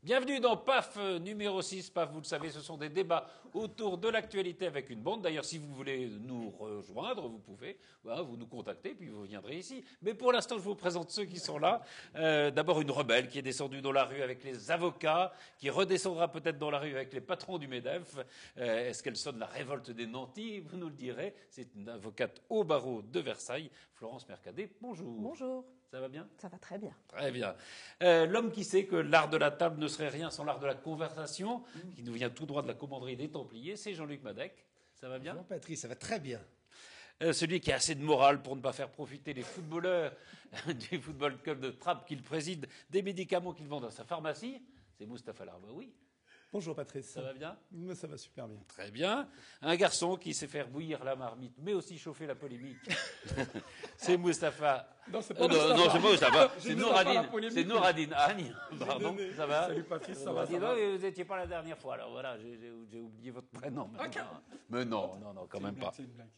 Bienvenue dans PAF numéro 6. PAF, vous le savez, ce sont des débats autour de l'actualité avec une bande. D'ailleurs, si vous voulez nous rejoindre, vous pouvez, vous nous contactez, puis vous viendrez ici. Mais pour l'instant, je vous présente ceux qui sont là. D'abord, une rebelle qui est descendue dans la rue avec les avocats, qui redescendra peut-être dans la rue avec les patrons du MEDEF. Est-ce qu'elle sonne la révolte des nantis? Vous nous le direz. C'est une avocate au barreau de Versailles, Florence Mercadet. Bonjour. Bonjour. Ça va bien? Ça va très bien. Très bien. L'homme qui sait que l'art de la table ne serait rien sans l'art de la conversation, qui nous vient tout droit de la commanderie des Templiers, c'est Jean-Luc Madec. Ça va bien? Bonjour Patrice, ça va très bien. Celui qui a assez de morale pour ne pas faire profiter les footballeurs du football club de Trappes qu'il préside des médicaments qu'il vend dans sa pharmacie, c'est Mustapha Larbaoui. Bonjour Patrice. Ça va bien? Ça va super bien. Très bien. Un garçon qui sait faire bouillir la marmite, mais aussi chauffer la polémique. C'est Mustapha. Non, c'est pas non, c'est pas Mustapha. J'ai C'est Mustapha, C'est Nouradine Agne. Pardon. donné. Ça va? Salut Patrice, ça va, Dis ça donc, va. vous n'étiez pas la dernière fois. Alors voilà, j'ai oublié votre prénom. Mais non, quand même pas. C'est une blague.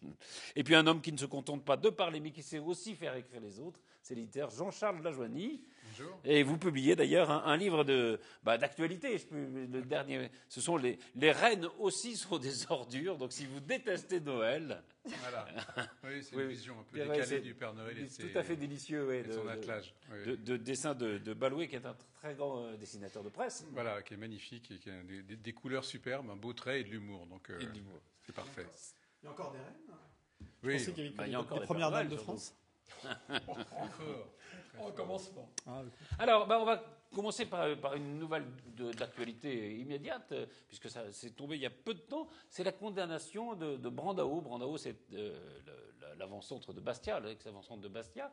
Et puis un homme qui ne se contente pas de parler, mais qui sait aussi faire écrire les autres, c'est l'éditeur Jean-Charles Lajoigny. Bonjour. Et vous publiez d'ailleurs un livre d'actualité. Le dernier, ce sont les reines aussi sont des ordures. Donc si vous détestez Noël, Voilà. Oui, c'est Oui, une oui. vision un peu C'est vrai, décalée c'est du Père Noël et c'est tout à fait délicieux, et son attelage. Oui. de dessin de Balouet, qui est un très grand dessinateur de presse. Voilà, qui est magnifique et qui a des couleurs superbes, un beau trait et de l'humour. Donc, Et de l'humour. c'est parfait. Il y a encore des reines. Je Oui, pensais qu'il y avait Bah, que il y a encore les des premières Père dames Noël, de France. encore. On commence pas. Alors, on va commencer par une nouvelle d'actualité immédiate, puisque ça s'est tombé il y a peu de temps. C'est la condamnation de Brandao. Brandao, c'est l'avant-centre de Bastia, l'ex-avant-centre de Bastia,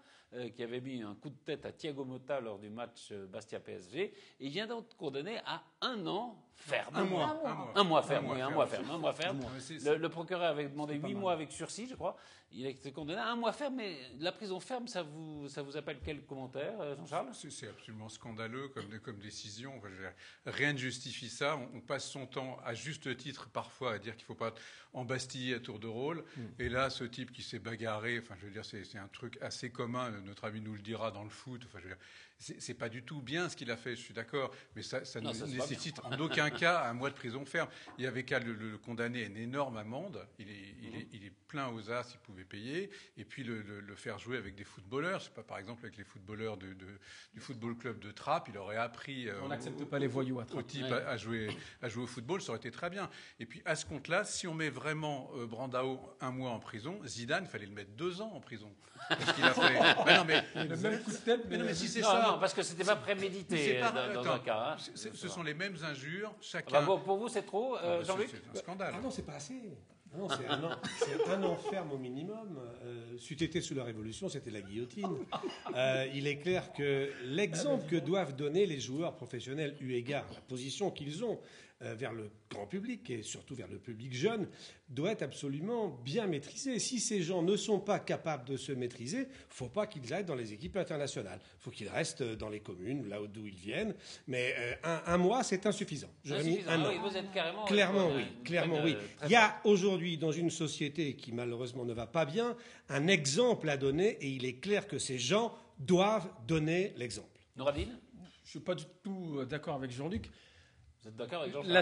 qui avait mis un coup de tête à Thiago Motta lors du match Bastia-PSG. Et il vient donc condamné à 1 an ferme. Un mois. Un mois ferme, Un oui, mois un mois ferme. Un mois ferme. Non, mais c'est- Le procureur avait demandé 8 mal. mois avec sursis, je crois. Il a été condamné à 1 mois ferme, mais la prison ferme, ça vous appelle quel commentaire, Jean-Charles? C'est absolument scandaleux comme décision. Enfin, je veux dire, rien ne justifie ça. On passe son temps, à juste titre, parfois, à dire qu'il ne faut pas embastiller à tour de rôle. Et là, ce type qui s'est bagarré, enfin, je veux dire, c'est un truc assez commun. Notre ami nous le dira dans le foot. Enfin, je veux dire, c'est pas du tout bien ce qu'il a fait, je suis d'accord. Mais ça Non, ne ça se voit nécessite en aucun cas 1 mois de prison ferme. Il y avait qu'à le condamner à une énorme amende. Il est plein aux as, il pouvait payer. Et puis le faire jouer avec des footballeurs. C'est pas, par exemple, avec les footballeurs du football club de Trappes. Il aurait appris On n'accepte pas les voyous à au Trappes. type Ouais. à jouer au football, ça aurait été très bien. Et puis à ce compte-là, si on met vraiment Brandao 1 mois en prison, Zidane, il fallait le mettre 2 ans en prison. Parce qu'il a fait. Mais non, mais Le même coup de tête, mais non, mais si c'est Non, ça. non, parce que c'était pas Mais prémédité c'est pas- dans attends, un cas. Hein. ce sont les mêmes injures, Ah chacun. bah bon, pour vous, c'est trop, Ah, bah, Jean-Luc? c'est un scandale. Ah non, c'est pas assez. Non, c'est un an ferme au minimum. C'eût été sous la Révolution, c'était la guillotine. Il est clair que l'exemple que doivent donner les joueurs professionnels, eu égard à la position qu'ils ont vers le grand public et surtout vers le public jeune, doit être absolument bien maîtrisé. Si ces gens ne sont pas capables de se maîtriser, faut pas qu'ils aillent dans les équipes internationales. Faut qu'ils restent dans les communes, là d'où ils viennent. Mais un mois, c'est insuffisant. J'aurais mis un Ah an. oui, vous êtes carrément. Clairement, oui. une Clairement, peine, oui. très Il y a aujourd'hui, dans une société qui malheureusement ne va pas bien, un exemple à donner et il est clair que ces gens doivent donner l'exemple. Nouradine, Je suis pas du tout d'accord avec Jean-Luc. vous êtes d'accord avec Jean-Charles?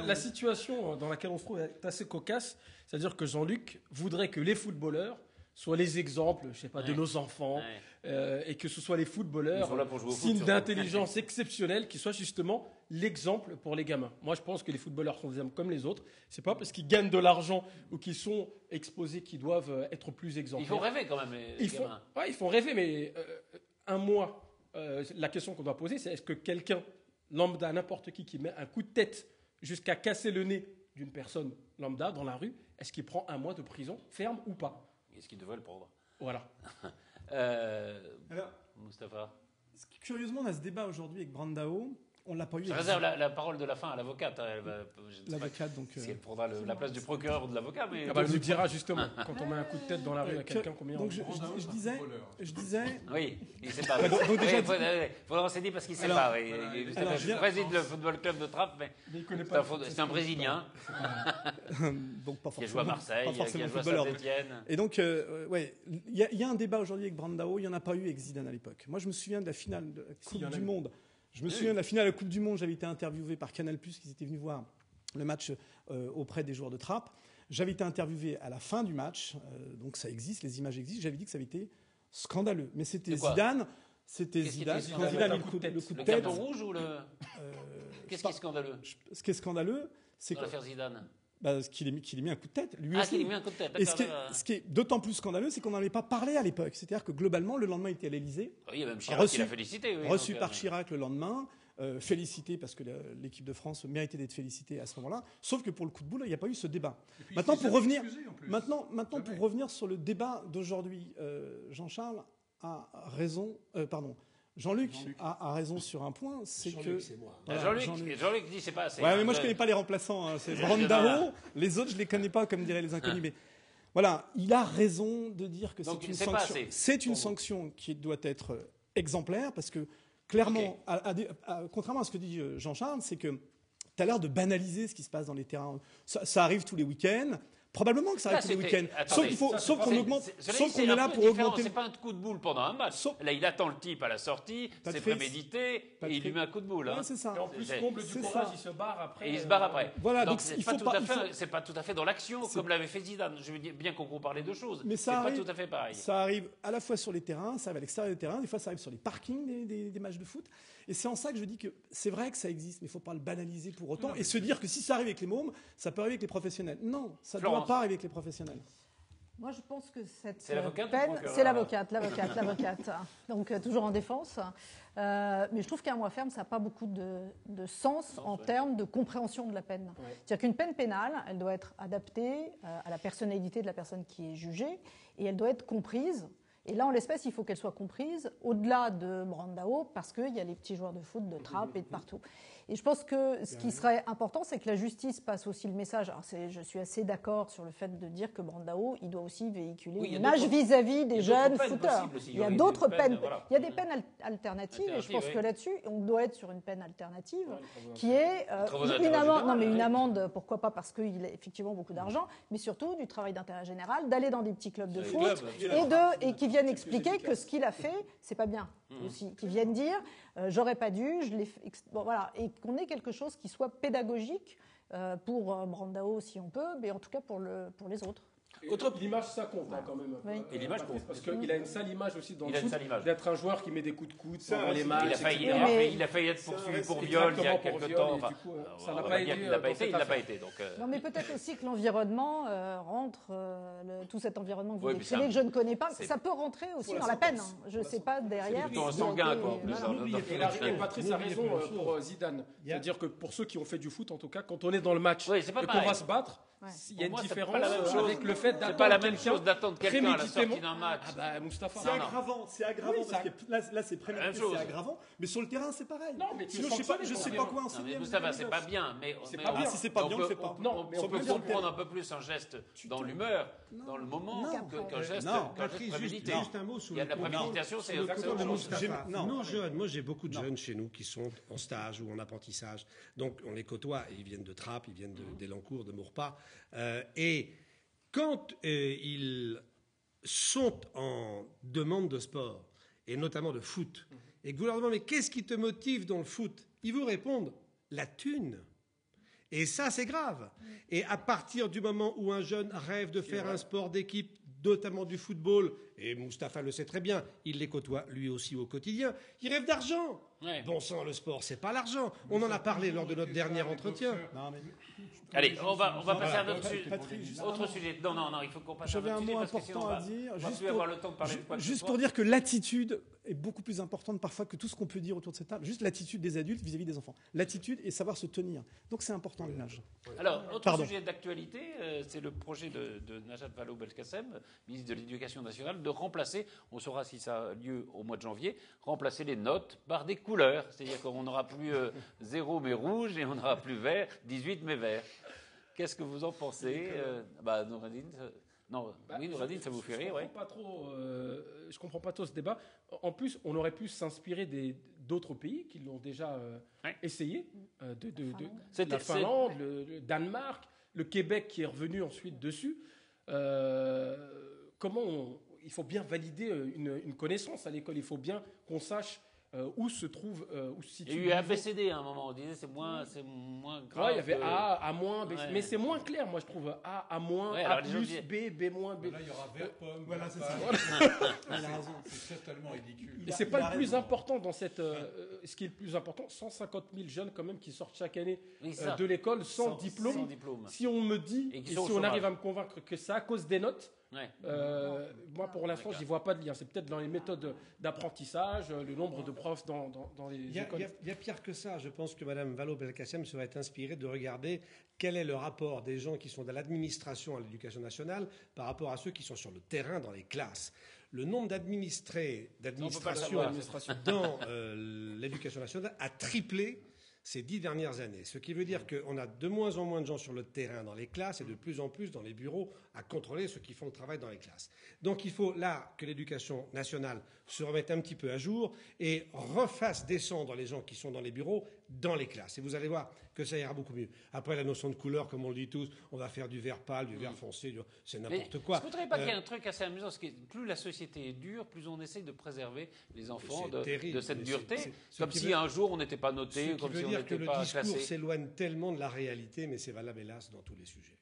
La situation dans laquelle on se trouve est assez cocasse. C'est-à-dire que Jean-Luc voudrait que les footballeurs soient les exemples, je sais pas, de Ouais. nos enfants, et que ce soit les Ils footballeurs, sont là pour jouer au foot, signes surtout. d'intelligence exceptionnelle, qui soient justement l'exemple pour les gamins. Moi, je pense que les footballeurs sont des hommes comme les autres. C'est pas parce qu'ils gagnent de l'argent ou qu'ils sont exposés qu'ils doivent être plus Ils exemplaires. font rêver quand même, les gamins. Ils font rêver, mais 1 mois. La question qu'on doit poser, c'est est-ce que quelqu'un, lambda, n'importe qui met un coup de tête jusqu'à casser le nez d'une personne lambda dans la rue, est-ce qu'il prend 1 mois de prison ferme ou pas? Est-ce qu'ils devraient le prendre? Voilà. Alors, Mustapha. curieusement, on a ce débat aujourd'hui avec Brandao. On l'a pas eu Je avec réserve la parole de la fin à l'avocate. Hein. Je ne sais pas l'avocate. Donc, si elle prendra la place du procureur ou de l'avocat, mais. Ah bah, elle nous dira justement, quand on met un coup de tête dans la rue à quelqu'un, combien donc on je disais, Oui, il ne sait pas. Donc déjà- Il faut le renseigner parce qu'il ne sait Alors, pas. Oui. alors, Je préside le football club de Trappes, mais Mais il connaît c'est pas. c'est un Brésilien donc pas qui a joué à forcément, Marseille, pas qui a forcément joué à footballeur. Saint-Etienne. Et donc, ouais, il y a un débat aujourd'hui avec Brandao. Il n'y en a pas eu avec Zidane à l'époque. Moi, je me souviens de la finale de la Si, il y Coupe en a du eu. Monde Je me souviens de la finale de la Coupe du Monde, j'avais été interviewé par Canal+, qui étaient venus voir le match auprès des joueurs de Trappes. J'avais été interviewé à la fin du match, donc ça existe, les images existent. J'avais dit que ça avait été scandaleux. Mais c'était Zidane. C'était Zidane. Quand Zidane a mis le coup de tête. Le carton rouge ou le. Qu'est-ce qui est scandaleux? Ce qui est scandaleux, c'est dans l'affaire Zidane. Qu'il ait mis un coup de tête. Lui Ah, aussi. qu'il ait mis un coup de tête. Et ce qui est d'autant plus scandaleux, c'est qu'on n'en avait pas parlé à l'époque. C'est-à-dire que globalement, le lendemain, il était à l'Élysée. Oui, il y a même Chirac qui l'a félicité. Oui, reçu par Chirac le lendemain. Félicité parce que l'équipe de France méritait d'être félicitée à ce moment-là. Sauf que pour le coup de boule, il n'y a pas eu ce débat. Maintenant, pour revenir sur le débat d'aujourd'hui, Jean-Charles a raison. Jean-Luc a raison sur un point, c'est que... c'est moi. Voilà, Jean-Luc dit c'est pas assez. Ouais, mais moi je connais pas les remplaçants. Hein. C'est Brandao. Les autres, je les connais pas, comme diraient les inconnus. Mais voilà, il a raison de dire que c'est une sanction. C'est une sanction qui doit être exemplaire parce que clairement, contrairement à ce que dit Jean-Charles, c'est que tu as l'air de banaliser ce qui se passe dans les terrains. Ça arrive tous les week-ends. Probablement que ça arrive tous les week-ends. Sauf qu'on est là pour augmenter. C'est pas un coup de boule pendant un match. Là, il attend le type à la sortie, c'est prémédité, et il lui met un coup de boule. Ouais, c'est ça. Et en plus, comble du courage, il se barre après. Et il se barre après. Voilà, donc c'est pas tout à fait dans l'action comme l'avait fait Zidane. Je veux dire, bien qu'on compare les deux choses, mais c'est pas tout à fait pareil. Ça arrive à la fois sur les terrains, ça arrive à l'extérieur des terrains, des fois ça arrive sur les parkings des matchs de foot. Et c'est en ça que je dis que c'est vrai que ça existe, mais il ne faut pas le banaliser pour autant et se dire que si ça arrive avec les mômes, ça peut arriver avec les professionnels. Non, ça ne doit pas arriver avec les professionnels. Moi, je pense que cette peine, c'est l'avocate. Donc, toujours en défense. Mais je trouve qu'un mois ferme, ça n'a pas beaucoup de sens en termes de compréhension de la peine. Ouais. C'est-à-dire qu'une peine pénale, elle doit être adaptée à la personnalité de la personne qui est jugée et elle doit être comprise. Et là, en l'espèce, il faut qu'elle soit comprise au-delà de Brandao parce qu'il y a les petits joueurs de foot, de Trappes et de partout. Et je pense que ce qui serait important, c'est que la justice passe aussi le message. Alors je suis assez d'accord sur le fait de dire que Brandao, il doit aussi véhiculer une image vis-à-vis des jeunes footeurs. Il y a d'autres peines. Voilà. Il y a des peines alternatives et je pense que là-dessus, on doit être sur une peine alternative qui est une amende, pourquoi pas, parce qu'il a effectivement beaucoup d'argent, mais surtout du travail d'intérêt général, d'aller dans des petits clubs de foot et qui viennent expliquer que ce qu'il a fait, c'est pas bien aussi. Qui viennent dire, j'aurais pas dû, je l'ai fait. Bon, voilà. Et qu'on ait quelque chose qui soit pédagogique pour Brandao si on peut, mais en tout cas pour les autres. L'image, ça compte quand même. Oui. Et l'image compte. Parce qu'il a une sale image aussi dans le foot, d'être un joueur qui met des coups de coude pendant les matchs. Il a failli être poursuivi pour viol il y a quelque temps. Enfin, ça n'a pas été. Il n'a pas été. Donc, non, mais peut-être aussi que l'environnement rentre, tout cet environnement que vous décrivez, que je ne connais pas, ça peut rentrer aussi dans la peine. Je ne sais pas derrière. C'est plutôt sanguin, quoi. Et Patrice a raison pour Zidane. C'est-à-dire que pour ceux qui ont fait du foot, en tout cas, quand on est dans le match et qu'on va se battre, il y a une différence avec le fait d'attendre. C'est pas la même chose d'attendre quelqu'un à la sortie d'un match. Ah bah Moustapha. C'est aggravant parce que là c'est prémédité, c'est aggravant, mais sur le terrain c'est pareil. Non, mais sinon je sais pas quoi enseigner. Moustapha, c'est pas bien, mais si c'est pas bien, on le fait pas. On peut comprendre un peu plus un geste dans l'humeur, dans le moment, qu'un geste prémédité. Juste un mot sur il y a de la préméditation, c'est exactement chose. Nos jeunes, moi j'ai beaucoup de jeunes chez nous qui sont en stage ou en apprentissage, donc on les côtoie, ils viennent de Trappes, ils viennent d'Elancourt, de Maurepas. Et quand ils sont en demande de sport, et notamment de foot, et que vous leur demandez mais qu'est-ce qui te motive dans le foot, ils vous répondent la thune. Et ça, c'est grave. Et à partir du moment où un jeune rêve de faire un sport d'équipe, notamment du football, et Moustapha le sait très bien, il les côtoie lui aussi au quotidien, il rêve d'argent. Ouais. Bon sang, le sport, c'est pas l'argent. On en a parlé lors de notre dernier entretien. Allez, on va passer à autre sujet. Non, il faut qu'on passe à un autre sujet. J'avais un mot important à dire. Juste pour dire que l'attitude est beaucoup plus importante parfois que tout ce qu'on peut dire autour de cette table. Juste l'attitude des adultes vis-à-vis des enfants. L'attitude et savoir se tenir. Donc c'est important l'âge. Alors, autre sujet d'actualité, c'est le projet de Najat Vallaud-Belkacem, ministre de l'Éducation nationale, de remplacer, on saura si ça a lieu au mois de janvier, remplacer les notes par des couleurs. C'est-à-dire qu'on n'aura plus 0 mais rouge et on n'aura plus vert, 18 mais vert. Qu'est-ce que vous en pensez Noureddine Noureddine, ça vous fait rire, oui. Je comprends pas trop ce débat. En plus, on aurait pu s'inspirer d'autres pays qui l'ont déjà essayé, de la Finlande, le Danemark, le Québec qui est revenu ensuite dessus. Il faut bien valider une connaissance à l'école. Il faut bien qu'on sache où se trouve, où se situe. Il y a eu ABCD à un moment, on disait c'est moins grave. Ouais, il y avait A, A-, B, mais c'est moins clair, moi je trouve. A, A-, A+, B, B-. Là, il y aura vert pomme. Voilà, c'est ça. Il a raison. C'est totalement ridicule. Et c'est pas le plus important dans cette. Ce qui est le plus important, 150 000 jeunes quand même qui sortent chaque année de l'école sans diplôme. Si on me dit, et si on arrive à me convaincre que c'est à cause des notes, moi pour l'instant je n'y vois pas de lien. C'est peut-être dans les méthodes d'apprentissage, le nombre de profs dans les écoles. Il y a pire que ça. Je pense que Mme Vallaud-Belkacem serait inspirée de regarder quel est le rapport des gens qui sont dans l'administration à l'éducation nationale par rapport à ceux qui sont sur le terrain dans les classes. Le nombre d'administration dans l'éducation nationale a triplé ces 10 dernières années. Ce qui veut dire qu'on a de moins en moins de gens sur le terrain dans les classes et de plus en plus dans les bureaux à contrôler ceux qui font le travail dans les classes. Donc il faut là que l'éducation nationale se remette un petit peu à jour et refasse descendre les gens qui sont dans les bureaux dans les classes. Et vous allez voir que ça ira beaucoup mieux. Après, la notion de couleur, comme on le dit tous, on va faire du vert pâle, du vert foncé, c'est n'importe quoi. Est-ce que vous ne trouvez pas qu'il y a un truc assez amusant, parce que plus la société est dure, plus on essaye de préserver les enfants de cette dureté, comme si un jour on n'était pas noté, comme si on n'était pas classé. Le discours s'éloigne tellement de la réalité, mais c'est valable hélas dans tous les sujets.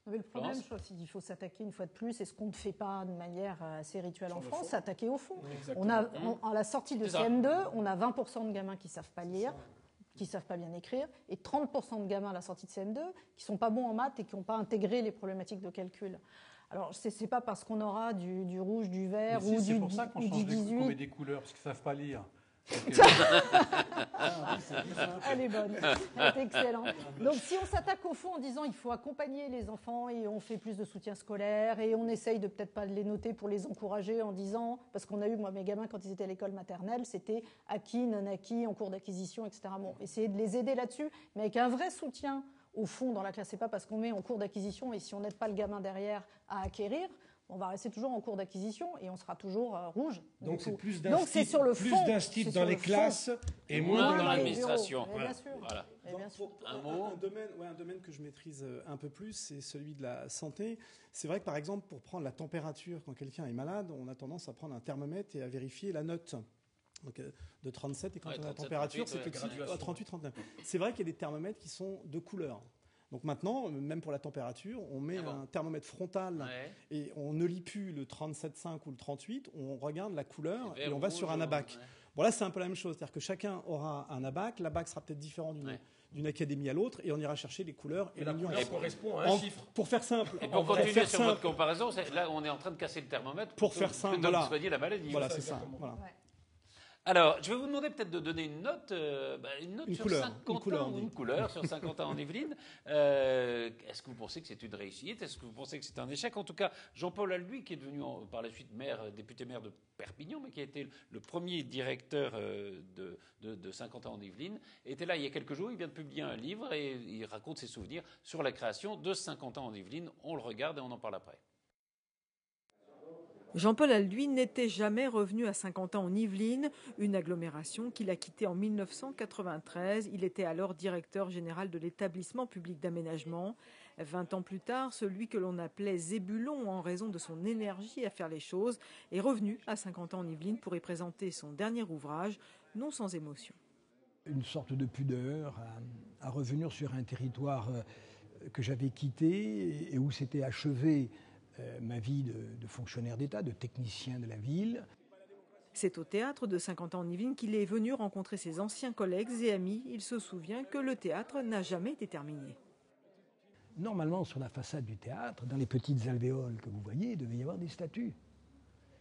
Mais le problème, je crois qu'il faut s'attaquer une fois de plus, et ce qu'on ne fait pas de manière assez rituelle en France, s'attaquer au fond. À la sortie de CM2, on a 20% de gamins qui ne savent pas lire, qui ne savent pas bien écrire, et 30% de gamins à la sortie de CM2 qui ne sont pas bons en maths et qui n'ont pas intégré les problématiques de calcul. Alors, ce n'est pas parce qu'on aura du rouge, du vert ou du 18... C'est pour ça qu'on change qu'on met des couleurs, parce qu'ils ne savent pas lire. Elle est bonne, elle est excellente. Donc si on s'attaque au fond en disant il faut accompagner les enfants et on fait plus de soutien scolaire et on essaye de peut-être pas les noter pour les encourager en disant, parce qu'on a eu, moi mes gamins quand ils étaient à l'école maternelle, c'était acquis, non acquis, en cours d'acquisition, etc. Bon, essayer de les aider là-dessus, mais avec un vrai soutien au fond dans la classe. C'est pas parce qu'on met en cours d'acquisition et si on n'aide pas le gamin derrière à acquérir, on va rester toujours en cours d'acquisition et on sera toujours rouge. Donc c'est plus d'instit dans les classes et moins dans l'administration. Bien sûr. Voilà. Un domaine que je maîtrise un peu plus, c'est celui de la santé. C'est vrai que par exemple, pour prendre la température quand quelqu'un est malade, on a tendance à prendre un thermomètre et à vérifier la note. Donc de 37 et quand on a la température, c'est petit, 38, 39. C'est vrai qu'il y a des thermomètres qui sont de couleur. Donc maintenant, même pour la température, on met un thermomètre frontal et on ne lit plus le 37,5 ou le 38, on regarde la couleur et on va sur un abac. Bon là, c'est un peu la même chose, c'est-à-dire que chacun aura un abac, l'abac sera peut-être différent d'une académie à l'autre et on ira chercher les couleurs et la nuances. couleur correspond à un chiffre. Pour faire simple. Et pour continuer sur votre comparaison, là on est en train de casser le thermomètre pour faire simple, soigner la maladie. Voilà, c'est ça. Voilà. Alors, je vais vous demander peut-être de donner une note sur 50 ans, une couleur sur 50 ans en Yvelines. Est-ce que vous pensez que c'est une réussite? Est-ce que vous pensez que c'est un échec? En tout cas, Jean-Paul Alduy, qui est devenu par la suite député-maire de Perpignan, mais qui a été le premier directeur de 50 ans en Yvelines, était là il y a quelques jours. Il vient de publier un livre et il raconte ses souvenirs sur la création de 50 ans en Yvelines. On le regarde et on en parle après. Jean-Paul Alduy n'était jamais revenu à 50 ans en Yvelines, une agglomération qu'il a quittée en 1993. Il était alors directeur général de l'établissement public d'aménagement. 20 ans plus tard, celui que l'on appelait Zébulon en raison de son énergie à faire les choses est revenu à 50 ans en Yvelines pour y présenter son dernier ouvrage, non sans émotion. Une sorte de pudeur à revenir sur un territoire que j'avais quitté et où s'était achevé ma vie de fonctionnaire d'État, de technicien de la ville. C'est au théâtre de 50 ans en Yvelines qu'il est venu rencontrer ses anciens collègues et amis. Il se souvient que le théâtre n'a jamais été terminé. Normalement, sur la façade du théâtre, dans les petites alvéoles que vous voyez, il devait y avoir des statues.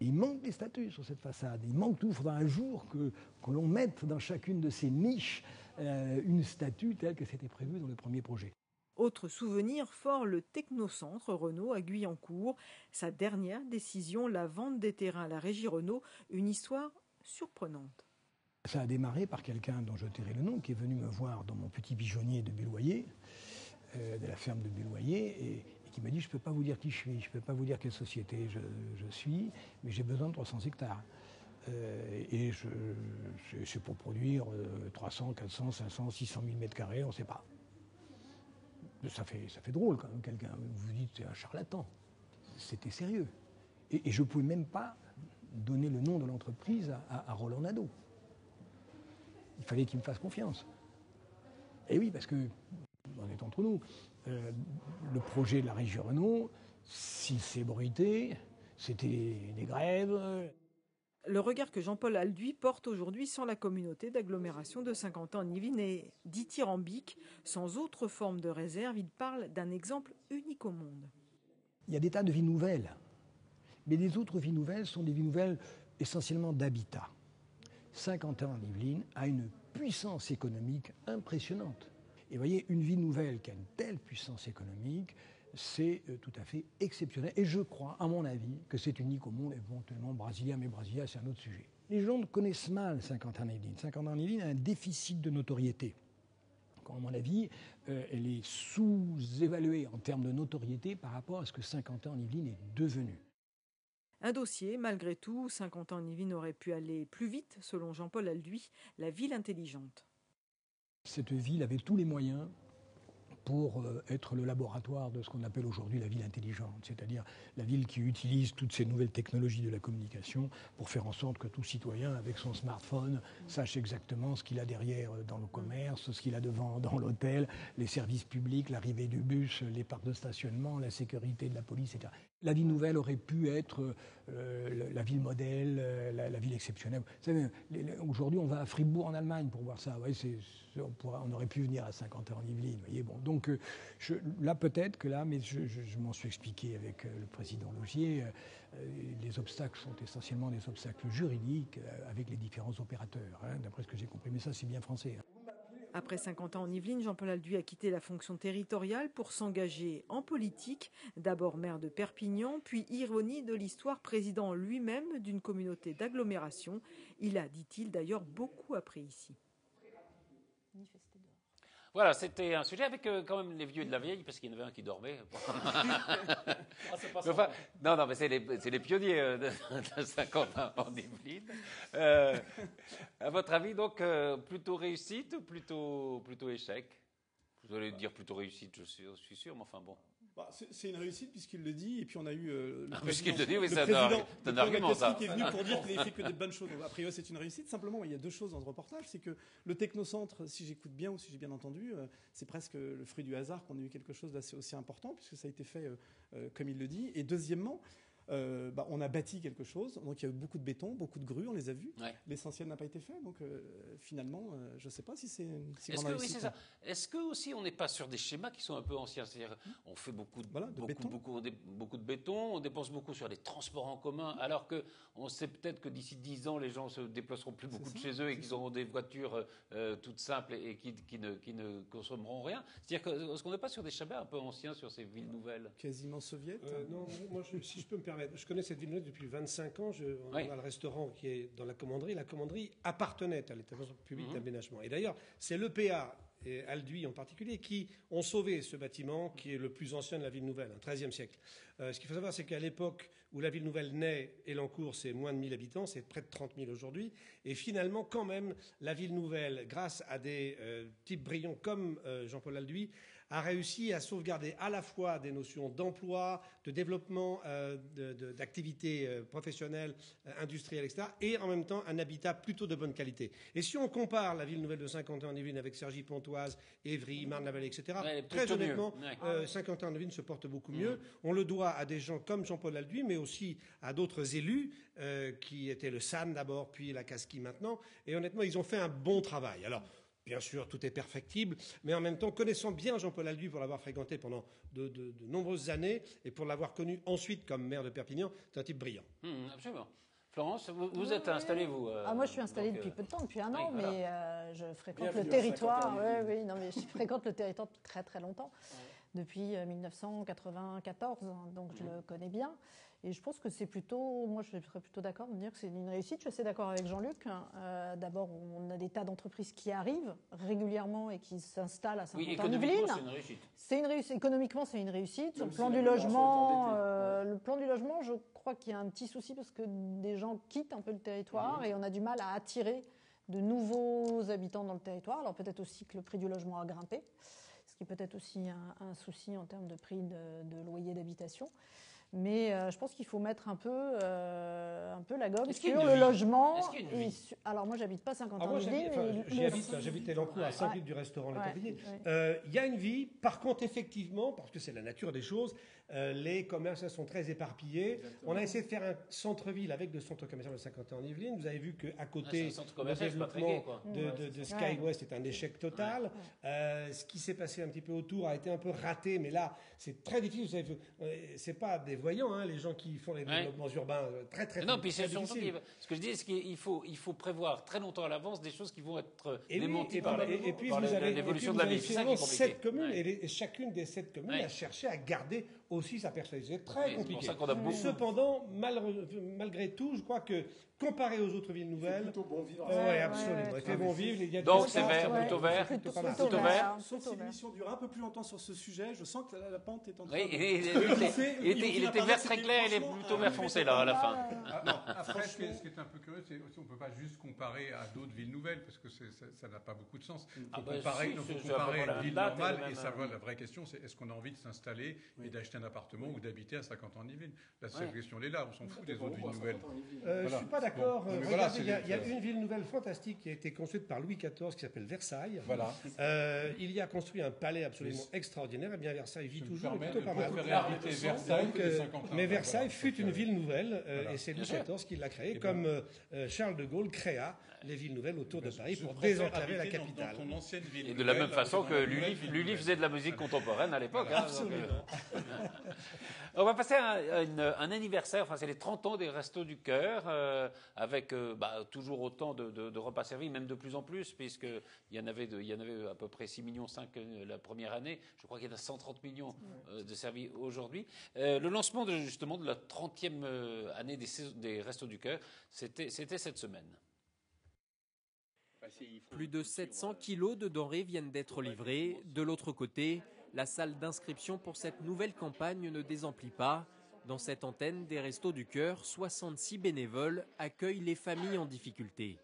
Il manque des statues sur cette façade. Il manque tout. Il faudra un jour que l'on mette dans chacune de ces niches une statue telle que c'était prévu dans le premier projet. Autre souvenir fort, le Technocentre Renault à Guyancourt. Sa dernière décision, la vente des terrains à la régie Renault, une histoire surprenante. Ça a démarré par quelqu'un dont je tairai le nom, qui est venu me voir dans mon petit pigeonnier de Bulloyer, de la ferme de Bulloyer, et qui m'a dit « Je ne peux pas vous dire qui je suis, je ne peux pas vous dire quelle société je suis, mais j'ai besoin de 300 hectares. Et c'est pour produire 300, 400, 500, 600 000 mètres carrés, on ne sait pas. » Ça fait drôle quand même, quelqu'un. Vous vous dites, c'est un charlatan. C'était sérieux. Et je ne pouvais même pas donner le nom de l'entreprise à Roland Nadeau. il fallait qu'il me fasse confiance. Et oui, parce que, on est entre nous, le projet de la régie Renault, s'il s'est bruité, c'était des grèves. Le regard que Jean-Paul Alduy porte aujourd'hui sur la communauté d'agglomération de Saint-Quentin-en-Yvelines est dithyrambique. Sans autre forme de réserve, il parle d'un exemple unique au monde. Il y a des tas de vies nouvelles. Mais les autres vies nouvelles sont des vies nouvelles essentiellement d'habitat. Saint-Quentin-en-Yvelines a une puissance économique impressionnante. Et vous voyez, une vie nouvelle qui a une telle puissance économique, c'est tout à fait exceptionnel. Et je crois, à mon avis, que c'est unique au monde, éventuellement brésilien, mais Brasilia, c'est un autre sujet. Les gens connaissent mal Saint-Quentin-en-Yvelines. Saint-Quentin-en-Yvelines a un déficit de notoriété. À mon avis, elle est sous-évaluée en termes de notoriété par rapport à ce que Saint-Quentin-en-Yvelines est devenu. Un dossier, malgré tout, Saint-Quentin-en-Yvelines aurait pu aller plus vite, selon Jean-Paul Alduy, la ville intelligente. Cette ville avait tous les moyens pour être le laboratoire de ce qu'on appelle aujourd'hui la ville intelligente, c'est-à-dire la ville qui utilise toutes ces nouvelles technologies de la communication pour faire en sorte que tout citoyen, avec son smartphone, sache exactement ce qu'il a derrière dans le commerce, ce qu'il a devant dans l'hôtel, les services publics, l'arrivée du bus, les parcs de stationnement, la sécurité de la police, etc. La ville nouvelle aurait pu être la ville modèle, la ville exceptionnelle. Vous savez, aujourd'hui, on va à Fribourg en Allemagne pour voir ça. Ouais, on aurait pu venir à Saint-Quentin-en-Yvelines. Voyez, bon. Donc là, peut-être que là, mais je m'en suis expliqué avec le président Laugier, les obstacles sont essentiellement des obstacles juridiques avec les différents opérateurs, hein, d'après ce que j'ai compris. Mais ça, c'est bien français. Hein. Après 50 ans en Yvelines, Jean-Paul Alduy a quitté la fonction territoriale pour s'engager en politique. D'abord maire de Perpignan, puis, ironie de l'histoire, président lui-même d'une communauté d'agglomération. Il a, dit-il, d'ailleurs beaucoup appris ici. Voilà, c'était un sujet avec quand même les vieux de la vieille, parce qu'il y en avait un qui dormait. Enfin, non, mais c'est les pionniers de Saint-Quentin en Yvelines. À votre avis, donc, plutôt réussite ou plutôt échec? Vous allez dire plutôt réussite, je suis sûr, mais enfin bon. Bah, c'est une réussite puisqu'il le dit, et puis on a eu le président, c'est un argument, ça. Qui est venu pour dire qu'il n'avait fait que des bonnes choses. Donc, a priori, c'est une réussite. Simplement, il y a deux choses dans ce reportage, c'est que le technocentre, si j'écoute bien ou si j'ai bien entendu, c'est presque le fruit du hasard qu'on ait eu quelque chose d'assez aussi important, puisque ça a été fait comme il le dit. Et deuxièmement, on a bâti quelque chose, donc il y a eu beaucoup de béton, beaucoup de grues, on les a vus. Ouais. L'essentiel n'a pas été fait, donc finalement, je ne sais pas si c'est une si grande réussite. Oui, c'est ça. Est-ce que aussi on n'est pas sur des schémas qui sont un peu anciens? C'est-à-dire, on fait beaucoup de béton, on dépense beaucoup sur les transports en commun, alors qu'on sait peut-être que d'ici 10 ans, les gens se déplaceront plus beaucoup de chez eux et qu'ils auront des voitures toutes simples et qui ne consommeront rien. C'est-à-dire est-ce qu'on n'est pas sur des schémas un peu anciens sur ces villes nouvelles? Quasiment soviètes. Non, moi, si je peux me permettre. Je connais cette ville depuis 25 ans. On a le restaurant qui est dans la commanderie. La commanderie appartenait à l'établissement public d'aménagement. Et d'ailleurs, c'est l'EPA et Alduy en particulier qui ont sauvé ce bâtiment qui est le plus ancien de la ville nouvelle, un XIIIe siècle. Ce qu'il faut savoir, c'est qu'à l'époque où la ville nouvelle naît, Elancourt, c'est moins de 1000 habitants, c'est près de 30 000 aujourd'hui. Et finalement, quand même, la ville nouvelle, grâce à des types brillants comme Jean-Paul Alduy, a réussi à sauvegarder à la fois des notions d'emploi, de développement d'activités professionnelles, industrielles, etc., et en même temps un habitat plutôt de bonne qualité. Et si on compare la ville nouvelle de Saint-Quentin-en-Yvelines avec Cergy-Pontoise, Évry, Marne-la-Vallée, etc., très honnêtement, Saint-Quentin-en-Yvelines se porte beaucoup mieux. On le doit à des gens comme Jean-Paul Alduy, mais aussi à d'autres élus qui étaient le SAN d'abord, puis la Casqui maintenant. Et honnêtement, ils ont fait un bon travail. Alors, bien sûr, tout est perfectible, mais en même temps, connaissant bien Jean-Paul Alduy pour l'avoir fréquenté pendant de nombreuses années et pour l'avoir connu ensuite comme maire de Perpignan, c'est un type brillant. Absolument. Florence, vous êtes installée, vous moi, je suis installée depuis peu de temps, depuis un an, mais je fréquente le territoire. Je fréquente le territoire depuis très très longtemps, depuis 1994, donc je le connais bien. Et je pense que c'est plutôt, moi je serais plutôt d'accord de dire que c'est une réussite. Je suis assez d'accord avec Jean-Luc. D'abord, on a des tas d'entreprises qui arrivent régulièrement et qui s'installent à Saint-Quentin-en-Yvelines. C'est une réussite. C'est une réussite. Économiquement, c'est une réussite. Sur le plan du logement, je crois qu'il y a un petit souci parce que des gens quittent un peu le territoire et on a du mal à attirer de nouveaux habitants dans le territoire. Alors peut-être aussi que le prix du logement a grimpé, ce qui est peut-être aussi un souci en termes de prix de loyer d'habitation. Mais je pense qu'il faut mettre un peu la gomme sur le logement. Alors moi, j'habite pas 50 ans. J'habite Elancourt, à 5 minutes du restaurant Le Tablier. Il y a une vie. Par contre, effectivement, parce que c'est la nature des choses, les commerces sont très éparpillés. Exactement. On a essayé de faire un centre-ville avec le centre commercial de Saint-Quentin en Yvelines. Vous avez vu qu'à côté, le développement de SkyWest est un échec total. Ce qui s'est passé un petit peu autour a été un peu raté, mais là, c'est très difficile. C'est pas des voyants, hein, les gens qui font les développements urbains, très puis c'est difficile. Ce que je dis, c'est qu'il faut prévoir très longtemps à l'avance des choses qui vont être démenties par l'évolution de la vie. C'est ça qui est compliqué. 7 communes, et chacune des 7 communes a cherché à garder aussi sa personnalité. C'est très compliqué. C'est pour ça qu'on a beaucoup. Cependant, malgré tout, je crois que comparé aux autres villes nouvelles, plutôt bon vivre. Oui, absolument. Il fait bon vivre. Donc c'est vert, plutôt vert, plutôt vert. Sauf si l'émission dure un peu plus longtemps sur ce sujet, je sens que la pente est en train il était vert très clair, il est plutôt vert foncé là à la fin. Après, ce qui est un peu curieux, c'est qu'on ne peut pas juste comparer à d'autres villes nouvelles, parce que ça n'a pas beaucoup de sens. Il faut comparer une ville normale, et la vraie question, c'est est-ce qu'on a envie de s'installer et d'acheter un appartement ou d'habiter à 50 ans en Yvelines? La seule question, elle est là, on s'en fout des autres villes nouvelles. Je ne suis pas d'accord. Regardez, il y a une ville nouvelle fantastique qui a été construite par Louis XIV qui s'appelle Versailles. Voilà. Il y a construit un palais absolument extraordinaire. Et bien Versailles vit toujours plutôt pas mal. Mais Versailles fut une ville nouvelle et c'est Louis XIV qui l'a créée, comme Charles de Gaulle créa les villes nouvelles autour de Paris pour désenclaver la capitale. Et de la même façon que Lully faisait de la musique contemporaine à l'époque. Absolument. On va passer à un anniversaire, c'est les 30 ans des Restos du Cœur, avec toujours autant de repas servis, même de plus en plus, puisqu'il y en avait à peu près 6,5 millions la première année. Je crois qu'il y en a 130 millions de servis aujourd'hui. Le lancement justement de la 30e année des Restos du Cœur, c'était cette semaine. Plus de 700 kilos de denrées viennent d'être livrés. De l'autre côté, la salle d'inscription pour cette nouvelle campagne ne désemplit pas. Dans cette antenne des Restos du Cœur, 66 bénévoles accueillent les familles en difficulté.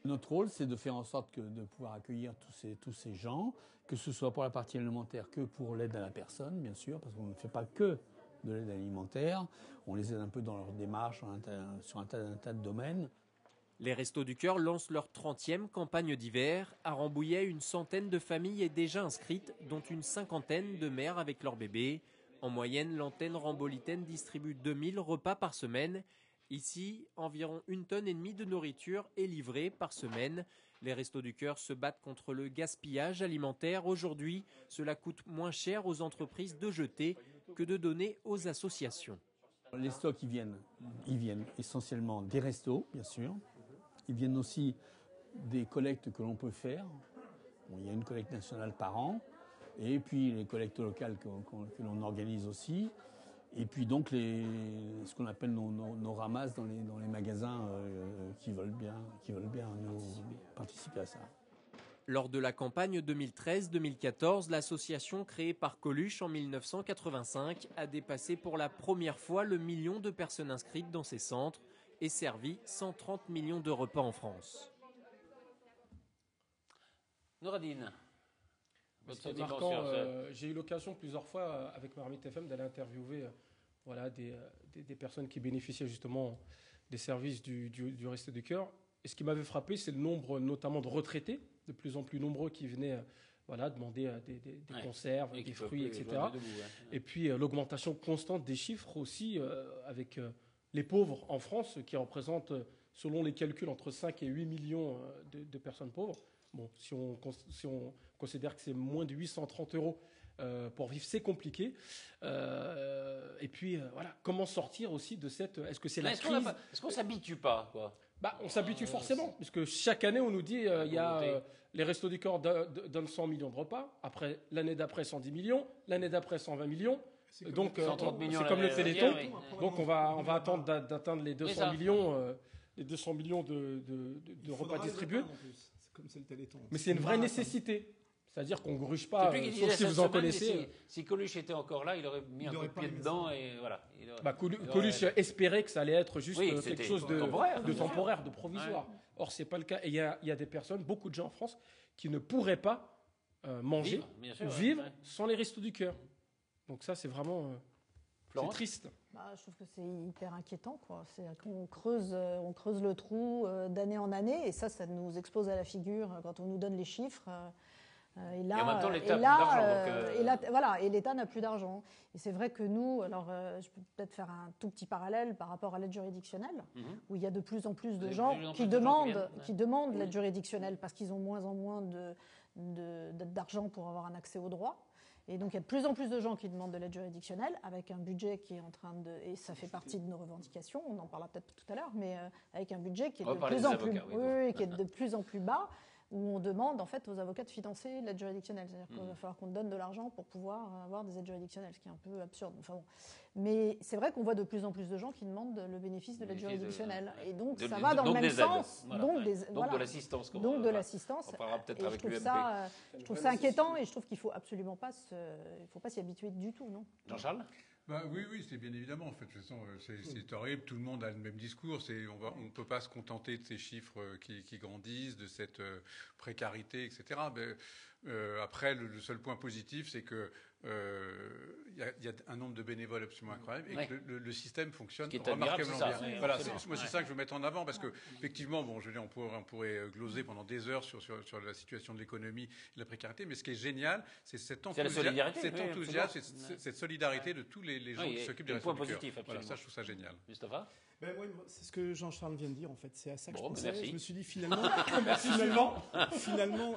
Notre rôle, c'est de faire en sorte de pouvoir accueillir tous ces gens, que ce soit pour la partie alimentaire que pour l'aide à la personne, bien sûr, parce qu'on ne fait pas que de l'aide alimentaire. On les aide un peu dans leur démarche sur un tas de domaines. Les Restos du Cœur lancent leur 30e campagne d'hiver. À Rambouillet, une centaine de familles est déjà inscrite, dont une cinquantaine de mères avec leurs bébés. En moyenne, l'antenne rambolitaine distribue 2000 repas par semaine. Ici, environ 1,5 tonne de nourriture est livrée par semaine. Les Restos du Cœur se battent contre le gaspillage alimentaire. Aujourd'hui, cela coûte moins cher aux entreprises de jeter que de donner aux associations. Les stocks, ils viennent essentiellement des restos, bien sûr. Ils viennent aussi des collectes que l'on peut faire. Il y a une collecte nationale par an. Et puis les collectes locales que l'on organise aussi. Et puis donc ce qu'on appelle nos ramasses dans les magasins qui veulent bien nous participer à ça. Lors de la campagne 2013-2014, l'association créée par Coluche en 1985 a dépassé pour la première fois le million de personnes inscrites dans ces centres et servi 130 millions de repas en France. Nouradine, c'est marquant. J'ai eu l'occasion plusieurs fois avec Marmite FM d'aller interviewer des personnes qui bénéficiaient justement des services du Resto du Cœur. Et ce qui m'avait frappé, c'est le nombre notamment de retraités, de plus en plus nombreux qui venaient demander des conserves, des fruits, etc. Et puis l'augmentation constante des chiffres aussi avec les pauvres en France, qui représentent, selon les calculs, entre 5 et 8 millions de personnes pauvres. Bon, si on considère que c'est moins de 830 € pour vivre, c'est compliqué. Et puis, comment sortir aussi de cette... Est-ce que c'est la crise? Est-ce qu'on ne s'habitue pas, quoi? On s'habitue forcément, parce que chaque année, on nous dit les Restos du Cœur donnent 100 millions de repas. Après, l'année d'après, 110 millions. L'année d'après, 120 millions. Donc, 130 millions, c'est comme le Téléthon. Donc, on va attendre d'atteindre les 200 millions, de repas distribués. Comme c'est le Téléthon. Mais c'est une vraie nécessité. C'est-à-dire qu'on ne gruge pas, sauf si vous en connaissez. Si Coluche était encore là, il aurait mis un coup de pied dedans et voilà. Coluche espérait que ça allait être juste quelque chose de temporaire, de provisoire. Ouais. Or, ce n'est pas le cas. Et il y a des personnes, beaucoup de gens en France, qui ne pourraient pas manger ou vivre sans les Restos du Cœur. Donc ça, c'est vraiment C'est triste. Je trouve que c'est hyper inquiétant, quoi. C'est qu'on creuse le trou d'année en année, et ça nous explose à la figure quand on nous donne les chiffres. Et en même temps, l'État n'a plus d'argent. Et l'État n'a plus d'argent. Et c'est vrai que nous, je peux peut-être faire un tout petit parallèle par rapport à l'aide juridictionnelle, où il y a de plus en plus de gens qui demandent l'aide juridictionnelle parce qu'ils ont moins en moins d'argent pour avoir un accès au droit. Et donc il y a de plus en plus de gens qui demandent de l'aide juridictionnelle avec un budget qui est en train de... Et ça fait partie de nos revendications, on en parlera peut-être tout à l'heure, mais avec un budget qui est de plus en plus bas, où on demande en fait aux avocats de financer l'aide juridictionnelle. C'est-à-dire qu'il va falloir qu'on donne de l'argent pour pouvoir avoir des aides juridictionnelles, ce qui est un peu absurde. Enfin bon. Mais c'est vrai qu'on voit de plus en plus de gens qui demandent le bénéfice de l'aide juridictionnelle. Et donc ça va dans le même sens. Donc de l'assistance. Donc de l'assistance. On parlera peut-être avec l'UMP. Je trouve ça inquiétant et je trouve qu'il faut absolument pas s'y habituer du tout, non ? Jean-Charles ? Oui, c'est bien évidemment. En fait, de toute façon, c'est horrible. Tout le monde a le même discours. On ne peut pas se contenter de ces chiffres qui grandissent, de cette précarité, etc. Après, le seul point positif, c'est que il y a un nombre de bénévoles absolument incroyable et que le système fonctionne remarquablement bien. Voilà, moi c'est ça que je veux mettre en avant parce que effectivement, bon, je veux dire, on pourrait gloser pendant des heures sur la situation de l'économie et de la précarité, mais ce qui est génial, c'est cet enthousiasme, cette solidarité de tous les gens qui s'occupent des Restos du Cœur. Voilà, ça, je trouve ça génial. Mustapha ? C'est ce que Jean-Charles vient de dire, en fait. C'est à ça que je pensais. Merci. Je me suis dit, finalement,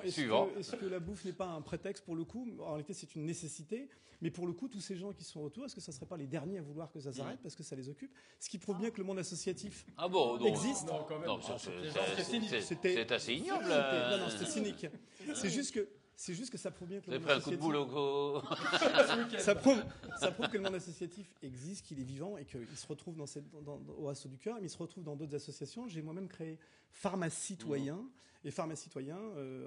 est-ce que la bouffe n'est pas un prétexte pour le coup ? En réalité, c'est une nécessité. Mais pour le coup, tous ces gens qui sont autour, est-ce que ça ne serait pas les derniers à vouloir que ça s'arrête parce que ça les occupe ? Ce qui prouve bien que le monde associatif existe. Non, quand même. C'est assez ignoble. Non, c'était cynique. C'est juste que ça prouve bien que le monde associatif... Vous avez pris un coup de boule ça prouve que le monde associatif existe, qu'il est vivant et qu'il se retrouve au Restos du Cœur, mais il se retrouve dans d'autres associations. J'ai moi-même créé Pharmacitoyen. Et Pharmacitoyen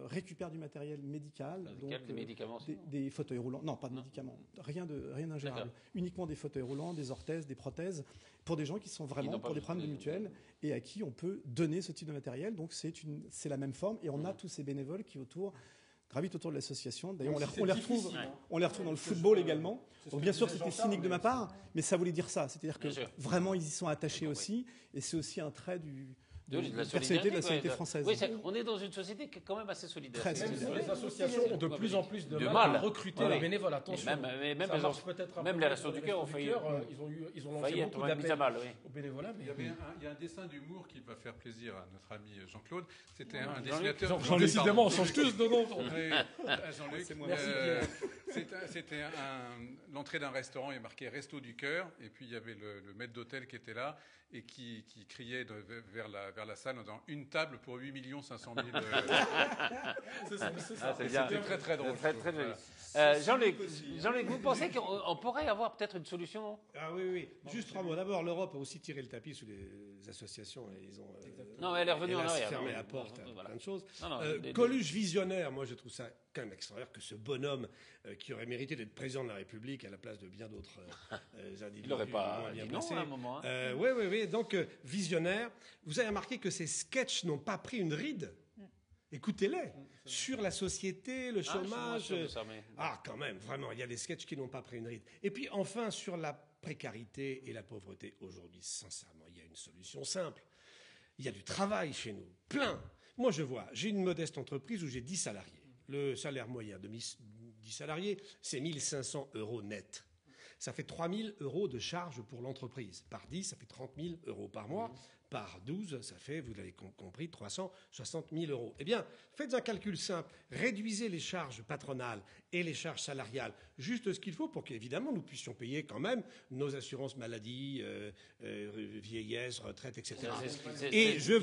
récupère du matériel médical. Des médicaments des fauteuils roulants. Non, pas de médicaments. Rien d'ingérable. Uniquement des fauteuils roulants, des orthèses, des prothèses, pour des gens qui sont vraiment pour des problèmes de mutuelle et à qui on peut donner ce type de matériel. Donc c'est la même forme. Et on a tous ces bénévoles qui gravitent autour de l'association. D'ailleurs, on les retrouve dans le football également. Donc, bien sûr, c'était cynique de ma part, mais ça voulait dire ça. C'est-à-dire que vraiment, ils y sont attachés aussi. Et c'est aussi un trait de la société française. Oui, on est dans une société qui est quand même assez solidaire. Très solidaire. Les associations ont de plus en plus de mal à recruter les bénévoles. Attention. Même les Restos du Cœur ont failli. Ils ont lancé beaucoup d'appels aux bénévolats. Il y a un dessin d'humour qui va faire plaisir à notre ami Jean-Claude. C'était un dessinateur. Décidément, on change tous de nom. Jean-Luc. C'était l'entrée d'un restaurant, il y a marqué Resto du Cœur, et puis il y avait le maître d'hôtel qui était là et qui criait vers la salle en disant une table pour 8 500 000. C'était très très drôle. Très joli. Jean-Luc, vous pensez qu'on pourrait avoir peut-être une solution ? Ah oui. Juste 3 mots. D'abord, l'Europe a aussi tiré le tapis sous les associations. Et ils ont, non, elle est revenue en arrière. Fermé la porte à plein de choses. Coluche visionnaire, moi je trouve ça quand même extraordinaire que ce bonhomme qui aurait mérité d'être président de la République à la place de bien d'autres individus. Il n'aurait pas dit non à un moment. Oui. Donc, visionnaire. Vous avez remarqué que ces sketchs n'ont pas pris une ride. Écoutez-les. Sur la société, le chômage. Quand même, vraiment, il y a des sketchs qui n'ont pas pris une ride. Et puis, enfin, sur la précarité et la pauvreté, aujourd'hui, sincèrement, il y a une solution simple. Il y a du travail chez nous, plein. Moi, j'ai une modeste entreprise où j'ai 10 salariés. Le salaire moyen de 10 salariés, c'est 1 500 € net. Ça fait 3 000 € de charges pour l'entreprise. Par 10, ça fait 30 000 € par mois. Par 12, ça fait, vous l'avez compris, 360 000 €. Eh bien, faites un calcul simple. Réduisez les charges patronales et les charges salariales. Juste ce qu'il faut pour qu'évidemment, nous puissions payer quand même nos assurances maladie, vieillesse, retraite, etc. Et je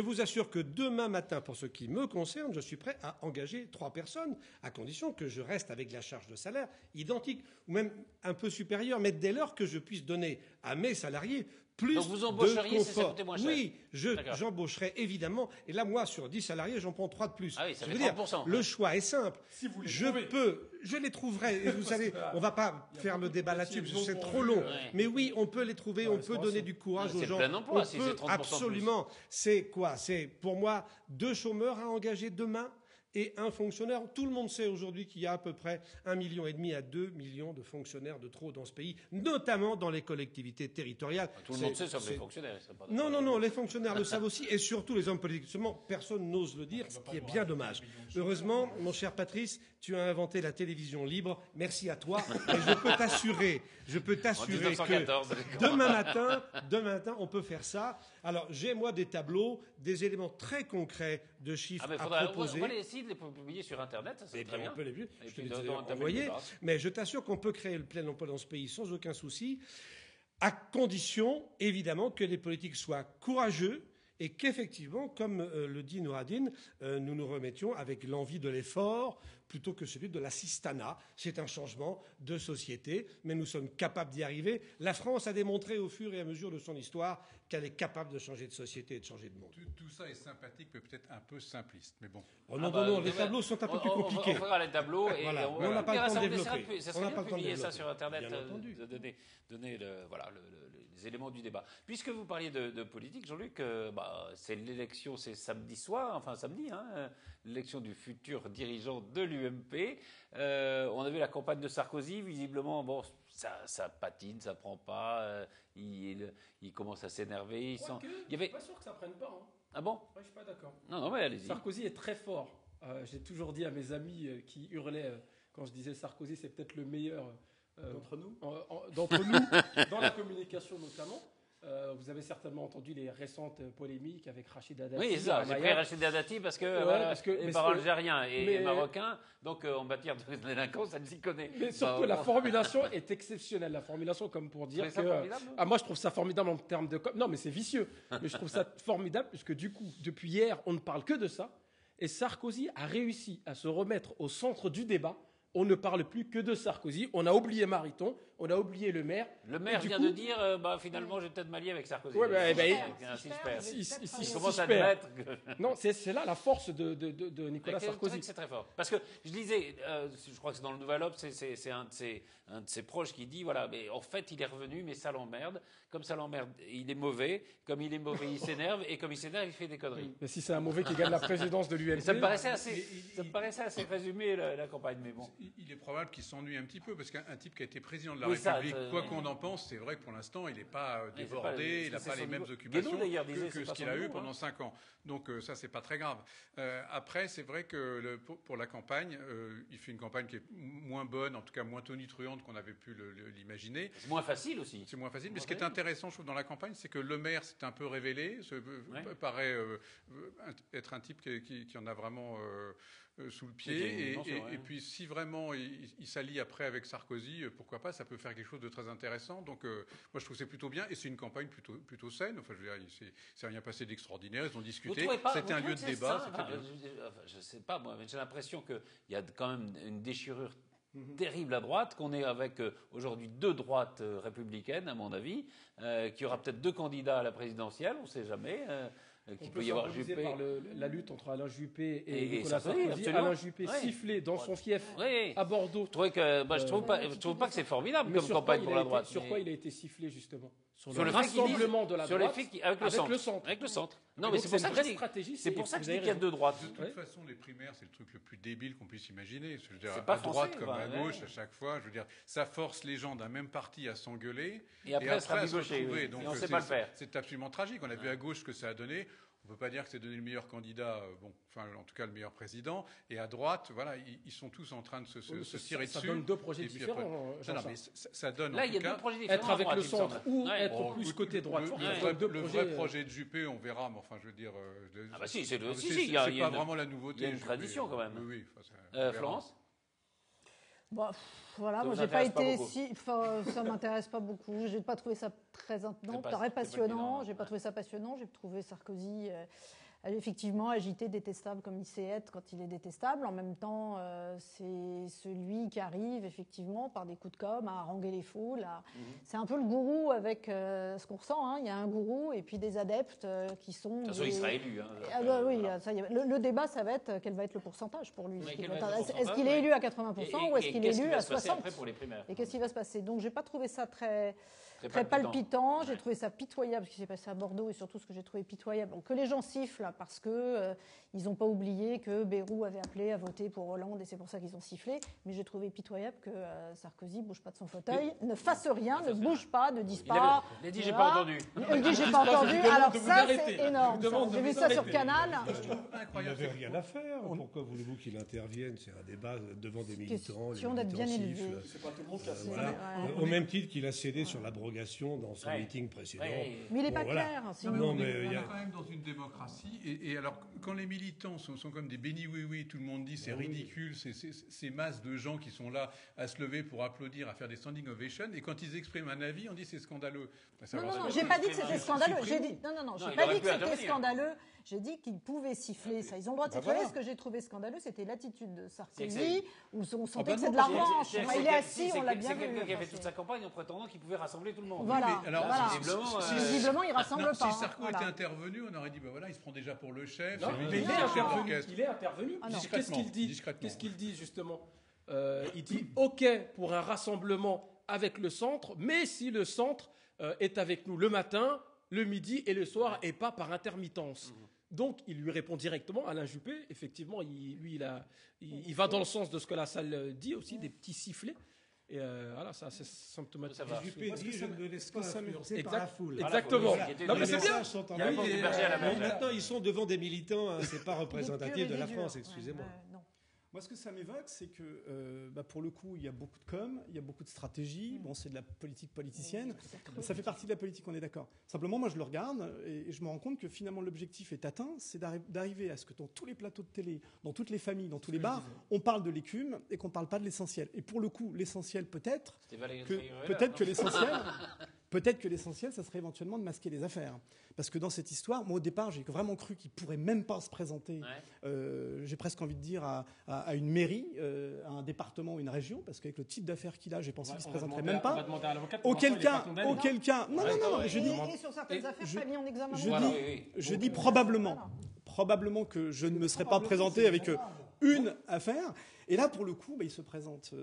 vous assure que demain matin, pour ce qui me concerne, je suis prêt à engager 3 personnes, à condition que je reste avec la charge de salaire identique, ou même un peu supérieure, mais dès lors que je puisse donner à mes salariés plus donc vous embaucheriez de si ça coûtait moins cher. Oui, j'embaucherai évidemment. Et là, moi, sur 10 salariés, j'en prends 3 de plus. Ah oui, ça fait 30%. Le choix est simple. Si vous je les trouverai. Et vous savez, on ne va pas faire le débat là-dessus, parce que c'est trop long. Mais oui, on peut les trouver, on peut donner du courage aux gens. C'est plein emploi, si c'est 30% absolument. C'est quoi ? C'est, pour moi, 2 chômeurs à engager demain et un fonctionnaire. Tout le monde sait aujourd'hui qu'il y a à peu près 1,5 million à 2 millions de fonctionnaires de trop dans ce pays, notamment dans les collectivités territoriales. Tout le monde sait, sauf les fonctionnaires. Non, les fonctionnaires le savent aussi, et surtout les hommes politiques. Seulement, personne n'ose le dire, ce qui est bien dommage. Heureusement, mon cher Patrice, tu as inventé la télévision libre. Merci à toi. Et je peux t'assurer que demain matin, on peut faire ça. Alors, j'ai, moi, des tableaux, des éléments très concrets de chiffres à proposer. On va essayer de les publier sur Internet, ça serait très bien. On peut les publier. Je te les ai envoyés. Mais je t'assure qu'on peut créer le plein emploi dans ce pays sans aucun souci, à condition, évidemment, que les politiques soient courageux et qu'effectivement, comme le dit Nouradine, nous nous remettions avec l'envie de l'effort plutôt que celui de l'assistanat. C'est un changement de société, mais nous sommes capables d'y arriver. La France a démontré au fur et à mesure de son histoire qu'elle est capable de changer de société et de changer de monde. Tout ça est sympathique, mais peut-être un peu simpliste, mais bon. Non, les tableaux sont un peu plus compliqués. On fera les tableaux et voilà. On n'a pas le temps de développer. Ça serait bien de publier ça sur Internet, de donner les éléments du débat. Puisque vous parliez de politique, Jean-Luc, c'est l'élection, c'est samedi, l'élection du futur dirigeant de l'UMP. On a vu la campagne de Sarkozy, visiblement, bon, ça patine, ça prend pas, il commence à s'énerver. Je suis pas sûr que ça prenne pas. Hein. Ah bon? Je suis pas d'accord. Non, mais allez-y. Sarkozy est très fort. J'ai toujours dit à mes amis qui hurlaient quand je disais Sarkozy, c'est peut-être le meilleur d'entre nous, dans la communication notamment. Vous avez certainement entendu les récentes polémiques avec Rachid Dati. Oui, c'est ça. J'ai pris Rachid Dati parce que les paroles algériens et marocains, donc en matière de délinquance, elle s'y connaît. Mais surtout, la formulation est exceptionnelle. La formulation, comme pour dire que... moi, je trouve ça formidable en termes de... Non, mais c'est vicieux. Mais je trouve ça formidable puisque du coup, depuis hier, on ne parle que de ça. Et Sarkozy a réussi à se remettre au centre du débat. On ne parle plus que de Sarkozy. On a oublié Mariton, on a oublié le maire. Le maire vient de dire, finalement, je vais peut-être m'allier avec Sarkozy. Ouais, il commence à admettre que... Non, c'est là la force de Nicolas Sarkozy. C'est très fort. Parce que je disais, je crois que c'est dans le Nouvel Obs, c'est un de ses proches qui dit, voilà, mais en fait, il est revenu, mais ça l'emmerde. Comme ça l'emmerde, il est mauvais. Comme il est mauvais, il s'énerve. Et comme il s'énerve, il fait des conneries. Mais si c'est un mauvais qui gagne la présidence de l'UMP... Ça me paraissait assez résumé, la campagne, mais bon. Il est probable qu'il s'ennuie un petit peu, parce qu'un type qui a été président de la République, quoi qu'on en pense, c'est vrai que pour l'instant, il n'est pas débordé, il n'a pas les mêmes occupations que ce qu'il a eu pendant 5 ans. Donc ça, c'est pas très grave. Après, c'est vrai que pour la campagne, il fait une campagne qui est moins bonne, en tout cas moins tonitruante qu'on avait pu l'imaginer. C'est moins facile aussi. C'est moins facile. Mais ce qui est intéressant, je trouve, dans la campagne, c'est que le maire s'est un peu révélé, paraît être un type qui en a vraiment... sous le pied, et puis si vraiment il s'allie après avec Sarkozy, pourquoi pas, ça peut faire quelque chose de très intéressant. Donc moi je trouve que c'est plutôt bien, et c'est une campagne plutôt saine. Enfin, je veux dire, il s'est rien passé d'extraordinaire, ils ont discuté, c'était un lieu de débat. Je sais pas moi, mais j'ai l'impression qu'il y a quand même une déchirure terrible à droite, qu'on est avec aujourd'hui 2 droites républicaines à mon avis, qu'il y aura peut-être 2 candidats à la présidentielle, on ne sait jamais. Qu'il peut y avoir Juppé par la lutte entre Alain Juppé et Nicolas Sarkozy. Alain Juppé sifflé dans son fief à Bordeaux. Je trouve pas que c'est formidable comme campagne pour la droite. Sur quoi il a été sifflé justement? Sur le rassemblement de la droite avec le centre. Non, mais c'est pour ça que je dis qu'il y a 2 droites. De toute façon, les primaires, c'est le truc le plus débile qu'on puisse imaginer. Je veux dire, à droite comme à gauche, à chaque fois, je veux dire, ça force les gens d'un même parti à s'engueuler et après à se retrouver. Donc on ne sait pas le faire. C'est absolument tragique. On a vu à gauche ce que ça a donné. On ne peut pas dire que c'est donné le meilleur candidat, en tout cas le meilleur président. Et à droite, voilà, ils sont tous en train de se tirer dessus. Ça donne 2 projets différents. Ça donne, là, il y a 2 projets différents. Être avec le centre ou être plus côté droite. Le vrai projet de Juppé, on verra, mais enfin, je veux dire... c'est pas vraiment la nouveauté. Il y a une tradition quand même. Oui. Florence? Voilà, moi j'ai pas été ça m'intéresse pas beaucoup. J'ai pas trouvé ça très passionnant. J'ai pas trouvé ça passionnant. J'ai trouvé Sarkozy effectivement agité, détestable comme il sait être quand il est détestable. En même temps, c'est celui qui arrive effectivement par des coups de com' à haranguer les foules. C'est un peu le gourou avec ce qu'on ressent. Hein. Il y a un gourou et puis des adeptes qui sont. De toute façon, il sera élu. Le débat, ça va être quel va être le pourcentage pour lui. Est-ce qu'il est élu à 80% ou est-ce qu'il est élu à 60%? Pour les primaires. Et qu'est-ce qui va se passer? Donc, j'ai pas trouvé ça très très palpitant. J'ai trouvé ça pitoyable, ce qui s'est passé à Bordeaux, et surtout ce que j'ai trouvé pitoyable. Donc, que les gens sifflent parce que ils n'ont pas oublié que Bayrou avait appelé à voter pour Hollande, et c'est pour ça qu'ils ont sifflé. Mais j'ai trouvé pitoyable que Sarkozy ne bouge pas de son fauteuil, ne fasse rien, ne bouge pas, ne dise pas. Il a dit j'ai pas entendu. Il dit j'ai pas entendu. Alors ça, c'est énorme. J'ai vu ça sur Canal. Il n'avait rien à faire. Pourquoi voulez-vous qu'il intervienne? C'est un débat devant des militants. Question d'être bien élevé. C'est pas tout le monde qui a voilà. Au même titre qu'il a cédé sur l'abrogation dans son meeting précédent. Mais il n'est pas clair. Non, mais on est quand même dans une démocratie. Et alors, quand les militants sont comme des bénis oui, tout le monde dit c'est ridicule, ces masses de gens qui sont là à se lever pour applaudir, à faire des standing ovations, et quand ils expriment un avis, on dit c'est scandaleux. Non, j'ai pas dit que c'était scandaleux. J'ai dit j'ai pas dit que c'était scandaleux. J'ai dit qu'ils pouvaient siffler ça. Ils ont le droit de siffler. Ce que j'ai trouvé scandaleux, c'était l'attitude de Sarkozy, où on sentait que c'est de la revanche. Il est assis, on l'a bien vu. C'est quelqu'un qui a fait toute sa campagne en prétendant qu'il pouvait rassembler tout le monde. Voilà. Visiblement, il rassemble pas. Si Sarko était intervenu, on aurait dit il se prend déjà pour le chef. Mais il est intervenu. Qu'est-ce qu'il dit justement? Il dit OK pour un rassemblement avec le centre, mais si le centre est avec nous le matin, le midi et le soir, et pas par intermittence. Donc, il lui répond directement, Alain Juppé. Effectivement, il va dans le sens de ce que la salle dit aussi, des petits sifflets. Et voilà, ça, c'est symptomatique. Juppé dit je ne me laisse pas influencer par la foule. Exactement. Non, mais c'est bien. Maintenant, ils sont devant des militants, c'est pas représentatif de la France, excusez-moi. Moi, ce que ça m'évoque, c'est que, pour le coup, il y a beaucoup de com, il y a beaucoup de stratégie. Bon, c'est de la politique politicienne. Ça fait partie de la politique, on est d'accord. Simplement, moi, je le regarde et je me rends compte que finalement, l'objectif est atteint. C'est d'arriver à ce que dans tous les plateaux de télé, dans toutes les familles, dans tous les bars, on parle de l'écume et qu'on ne parle pas de l'essentiel. Et pour le coup, l'essentiel peut-être que l'essentiel, ça serait éventuellement de masquer les affaires. Parce que dans cette histoire, moi au départ, j'ai vraiment cru qu'il ne pourrait même pas se présenter, j'ai presque envie de dire, à une mairie, à un département ou une région, parce qu'avec le type d'affaires qu'il a, j'ai pensé qu'il ne se présenterait même pas. Auquel cas, non, je dis... Et sur certaines affaires, pas mis en examen. Je dis probablement que je ne me serais pas présenté avec une affaire. Et là, pour le coup, il se présente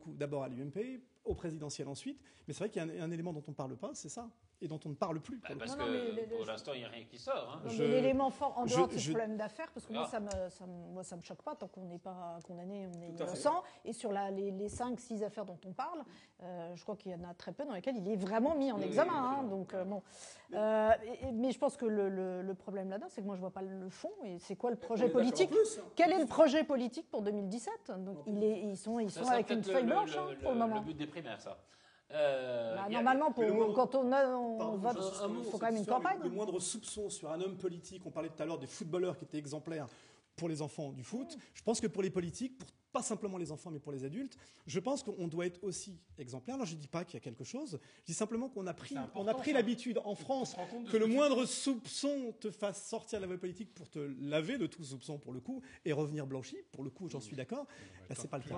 d'abord à l'UMP, au présidentiel ensuite. Mais c'est vrai qu'il y a un élément dont on ne parle pas, c'est ça, et dont on ne parle plus. Parce que pour l'instant, il n'y a rien qui sort. L'élément fort, en dehors de ce problème d'affaires, parce que moi, ça me choque pas, tant qu'on n'est pas condamné, on est innocent. Et sur les 5-6 affaires dont on parle, je crois qu'il y en a très peu dans lesquelles il est vraiment mis en examen. Donc, bon. Mais je pense que le problème là-dedans, c'est que moi, je ne vois pas le fond. Et c'est quoi le projet politique? Quel est le projet politique pour 2017? Donc, ils sont avec une feuille blanche pour le moment. Le but des primaires, ça. Normalement, quand on vote, il faut quand même une campagne. Le moindre soupçon sur un homme politique, on parlait tout à l'heure des footballeurs qui étaient exemplaires pour les enfants du foot. Je pense que pour les politiques, pas simplement les enfants, mais pour les adultes, je pense qu'on doit être aussi exemplaire. Alors, je ne dis pas qu'il y a quelque chose. Je dis simplement qu'on a pris l'habitude en France que le moindre soupçon te fasse sortir de la voie politique pour te laver de tout soupçon, pour le coup, et revenir blanchi. Pour le coup, j'en suis d'accord. Là, c'est pas le cas.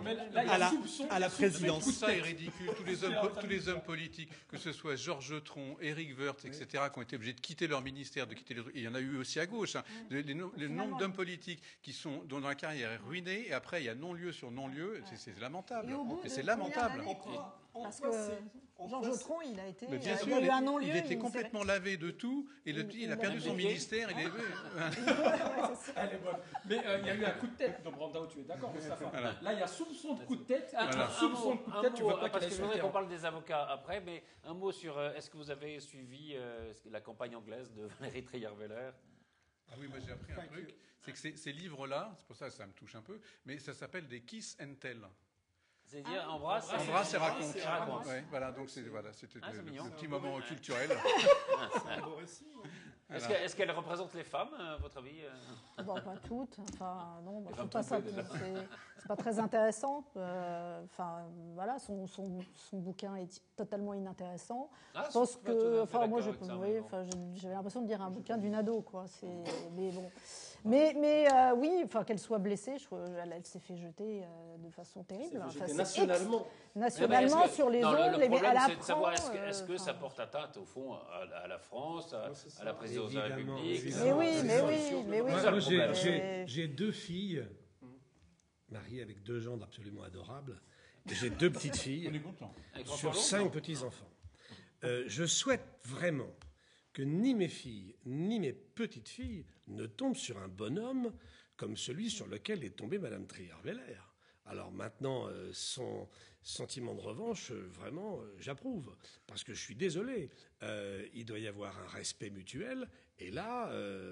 À la présidence. Tout ça est ridicule. Tous les hommes politiques, que ce soit Georges Tron, Éric Woerth, etc., qui ont été obligés de quitter leur ministère, il y en a eu aussi à gauche. Le nombre d'hommes politiques dont la carrière est ruinée, et après, il y a non-lieu sur non-lieu, c'est lamentable. C'est lamentable. Parce que Georges Tron, il a été... Bien sûr, il était complètement lavé de tout, et il a perdu son ministère. Mais il y a eu un coup de tête dans Brandao, tu es d'accord, Moustapha? Là, il y a soupçon de coup de tête. Soupçon de coup de tête, tu vois pas parce que je voudrais qu'on parle des avocats après, mais un mot sur... Est-ce que vous avez suivi la campagne anglaise de Valérie Trierweiler? Ah oui, moi j'ai appris un truc, c'est que ces livres-là, c'est pour ça que ça me touche un peu, mais ça s'appelle des Kiss and Tell. C'est-à-dire embrasse et raconte. Ouais, voilà, donc c'était le petit moment culturel. C'est un beau récit. Est-ce qu'elle représente les femmes, à votre avis? Bon, pas toutes. Enfin, non, je trouve pas ça. C'est pas très intéressant. Enfin, voilà, son bouquin est totalement inintéressant. Je pense que, enfin, moi, j'avais l'impression de lire un bouquin d'une ado, quoi. Mais bon. Mais oui, enfin, qu'elle soit blessée, elle s'est fait jeter de façon terrible. Nationalement sur les ondes. Le problème, c'est de savoir est-ce que ça porte atteinte, au fond, à la France, à la présidence de la République. Mais oui. Moi, j'ai 2 filles, mariées avec 2 gens absolument adorables. J'ai 2 petites filles sur 5 petits-enfants. Je souhaite vraiment que ni mes filles, ni mes petites-filles ne tombent sur un bonhomme comme celui sur lequel est tombée Madame Trierweiler. Alors maintenant, son sentiment de revanche, vraiment, j'approuve. Parce que je suis désolé, il doit y avoir un respect mutuel. Et là,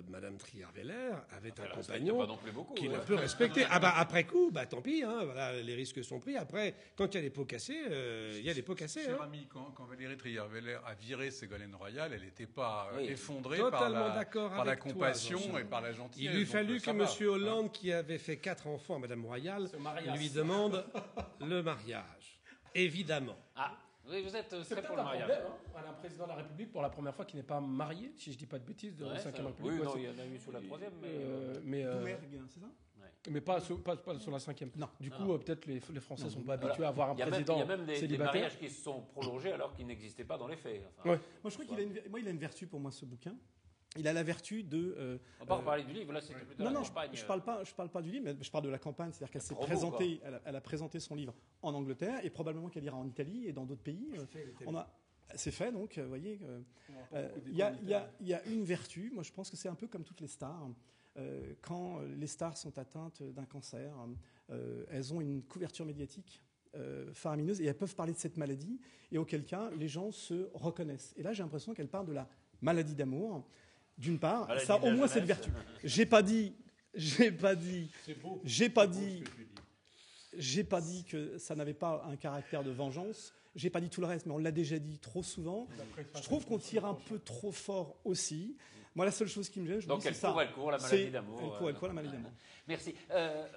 Madame Trierweiler avait un compagnon qui la peut respecter. Ah bah après coup, bah tant pis, hein, voilà, les risques sont pris. Après, quand il y a des pots cassés, il y a des pots cassés. Cher hein. ami, quand Valérie Trierweiler a viré Ségolène Royal, elle n'était pas effondrée Totalement par la compassion toi, et par la gentillesse. Il lui fallu que M. Hollande, hein. qui avait fait 4 enfants à Madame Royal, lui demande le mariage. Évidemment. Ah. Oui, vous êtes très pour le le mariage. Problème, hein, un président de la République, pour la première fois, qui n'est pas marié, si je ne dis pas de bêtises, de la 5e République. Oui, non, il y en a eu sous la 3e, mais... Doumergue, c'est ça? Mais pas sur la 5e. Non. Du coup, peut-être les Français ne sont pas habitués à avoir un président célibataire. Il y a même des mariages qui se sont prolongés alors qu'ils n'existaient pas dans les faits. Enfin, ouais. Moi, je crois qu'il a une vertu pour moi, ce bouquin. Il a la vertu de. On va pas parler du livre, là, c'était plutôt la campagne. Je parle pas du livre, mais je parle de la campagne. C'est-à-dire qu'elle s'est présentée, elle a présenté son livre en Angleterre et probablement qu'elle ira en Italie et dans d'autres pays. C'est fait, donc, vous voyez. Il y a une vertu. Moi, je pense que c'est un peu comme toutes les stars. Quand les stars sont atteintes d'un cancer, elles ont une couverture médiatique faramineuse et elles peuvent parler de cette maladie. Et auquel cas, les gens se reconnaissent. Et là, j'ai l'impression qu'elle parle de la maladie d'amour. D'une part, ça au moins c'est une vertu. J'ai pas dit que ça n'avait pas un caractère de vengeance. J'ai pas dit tout le reste, mais on l'a déjà dit trop souvent. Je trouve qu'on tire un peu trop fort aussi. Moi, la seule chose qui me gêne, c'est ça. Elle court la maladie d'amour. Elle court la maladie d'amour. Merci.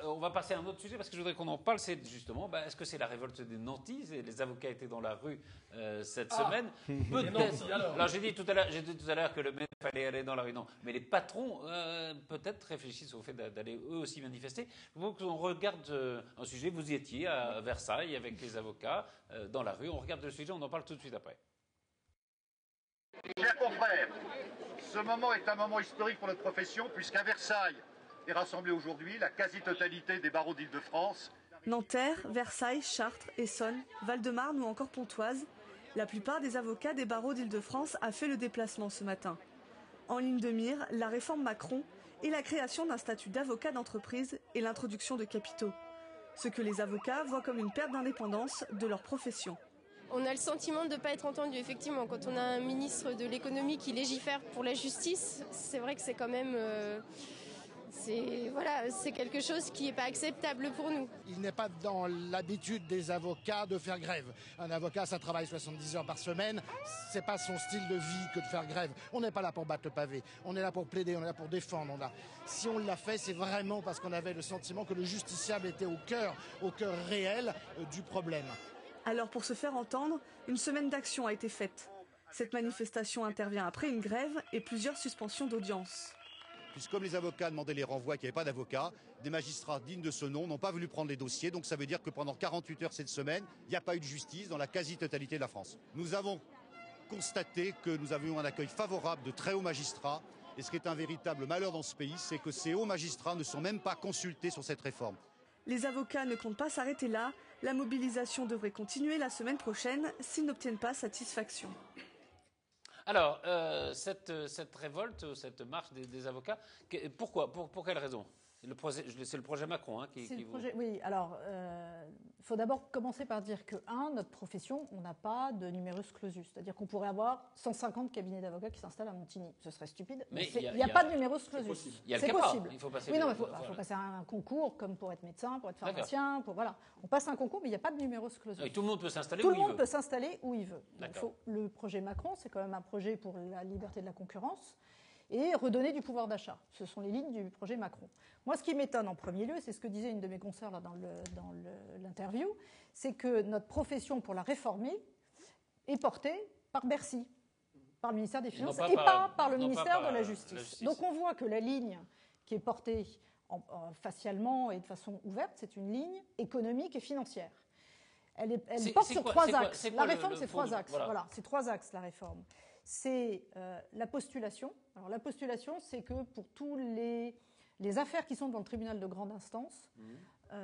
On va passer à un autre sujet parce que je voudrais qu'on en parle. C'est justement, est-ce que c'est la révolte des nantis? Les avocats étaient dans la rue cette semaine. Peut-être. Alors j'ai dit tout à l'heure que le maire fallait aller dans la rue. Non, mais les patrons peut-être réfléchissent au fait d'aller eux aussi manifester. Donc on regarde un sujet. Vous y étiez à Versailles avec les avocats dans la rue. On regarde le sujet. On en parle tout de suite après. Chers confrères, ce moment est un moment historique pour notre profession puisqu'à Versailles est rassemblée aujourd'hui la quasi-totalité des barreaux d'Île-de-France. Nanterre, Versailles, Chartres, Essonne, Val-de-Marne ou encore Pontoise, la plupart des avocats des barreaux d'Île-de-France a fait le déplacement ce matin. En ligne de mire, la réforme Macron et la création d'un statut d'avocat d'entreprise et l'introduction de capitaux. Ce que les avocats voient comme une perte d'indépendance de leur profession. On a le sentiment de ne pas être entendu, effectivement. Quand on a un ministre de l'économie qui légifère pour la justice, c'est vrai que c'est quand même... c'est quelque chose qui n'est pas acceptable pour nous. Il n'est pas dans l'habitude des avocats de faire grève. Un avocat, ça travaille 70 heures par semaine. C'est pas son style de vie que de faire grève. On n'est pas là pour battre le pavé. On est là pour plaider, on est là pour défendre. Si on l'a fait, c'est vraiment parce qu'on avait le sentiment que le justiciable était au cœur réel du problème. Alors pour se faire entendre, une semaine d'action a été faite. Cette manifestation intervient après une grève et plusieurs suspensions d'audience. Puisque comme les avocats demandaient les renvois, qu'il n'y avait pas d'avocats, des magistrats dignes de ce nom n'ont pas voulu prendre les dossiers. Donc ça veut dire que pendant 48 heures cette semaine, il n'y a pas eu de justice dans la quasi-totalité de la France. Nous avons constaté que nous avions un accueil favorable de très hauts magistrats. Et ce qui est un véritable malheur dans ce pays, c'est que ces hauts magistrats ne sont même pas consultés sur cette réforme. Les avocats ne comptent pas s'arrêter là. La mobilisation devrait continuer la semaine prochaine s'ils n'obtiennent pas satisfaction. Alors, cette révolte, cette marche des avocats, pourquoi? Pour quelle raison? C'est le projet Macron qui vous... Oui, alors, il faut d'abord commencer par dire que, notre profession, on n'a pas de numerus clausus. C'est-à-dire qu'on pourrait avoir 150 cabinets d'avocats qui s'installent à Montigny. Ce serait stupide. Mais il n'y a pas de numerus clausus. C'est possible. Il faut passer il faut passer un concours, comme pour être médecin, pour être pharmacien. Voilà. On passe un concours, mais il n'y a pas de numerus clausus. Et tout le monde peut s'installer où il veut. Tout le monde peut s'installer où il veut. Donc, le projet Macron, c'est quand même un projet pour la liberté de la concurrence et redonner du pouvoir d'achat. Ce sont les lignes du projet Macron. Moi, ce qui m'étonne en premier lieu, c'est ce que disait une de mes consoeurs là, dans l'interview, c'est que notre profession pour la réformer est portée par Bercy, par le ministère des Finances et pas par le ministère de la Justice. Donc on voit que la ligne qui est portée facialement et de façon ouverte, c'est une ligne économique et financière. Elle porte sur trois axes. La réforme, c'est trois axes. Voilà, c'est trois axes, la réforme. C'est la postulation. Alors la postulation, c'est que pour tous les affaires qui sont dans le tribunal de grande instance,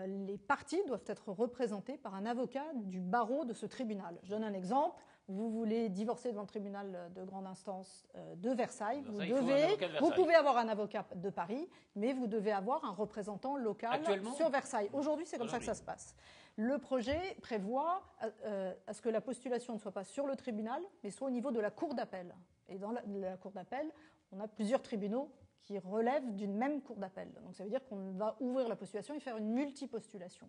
les parties doivent être représentées par un avocat du barreau de ce tribunal. Je donne un exemple. vous voulez divorcer devant le tribunal de grande instance de Versailles, vous pouvez avoir un avocat de Paris, mais vous devez avoir un représentant local sur Versailles. Aujourd'hui, c'est comme ça que ça se passe. Le projet prévoit à ce que la postulation ne soit pas sur le tribunal, mais soit au niveau de la cour d'appel. Et dans la cour d'appel, on a plusieurs tribunaux qui relèvent d'une même cour d'appel. Donc ça veut dire qu'on va ouvrir la postulation et faire une multipostulation.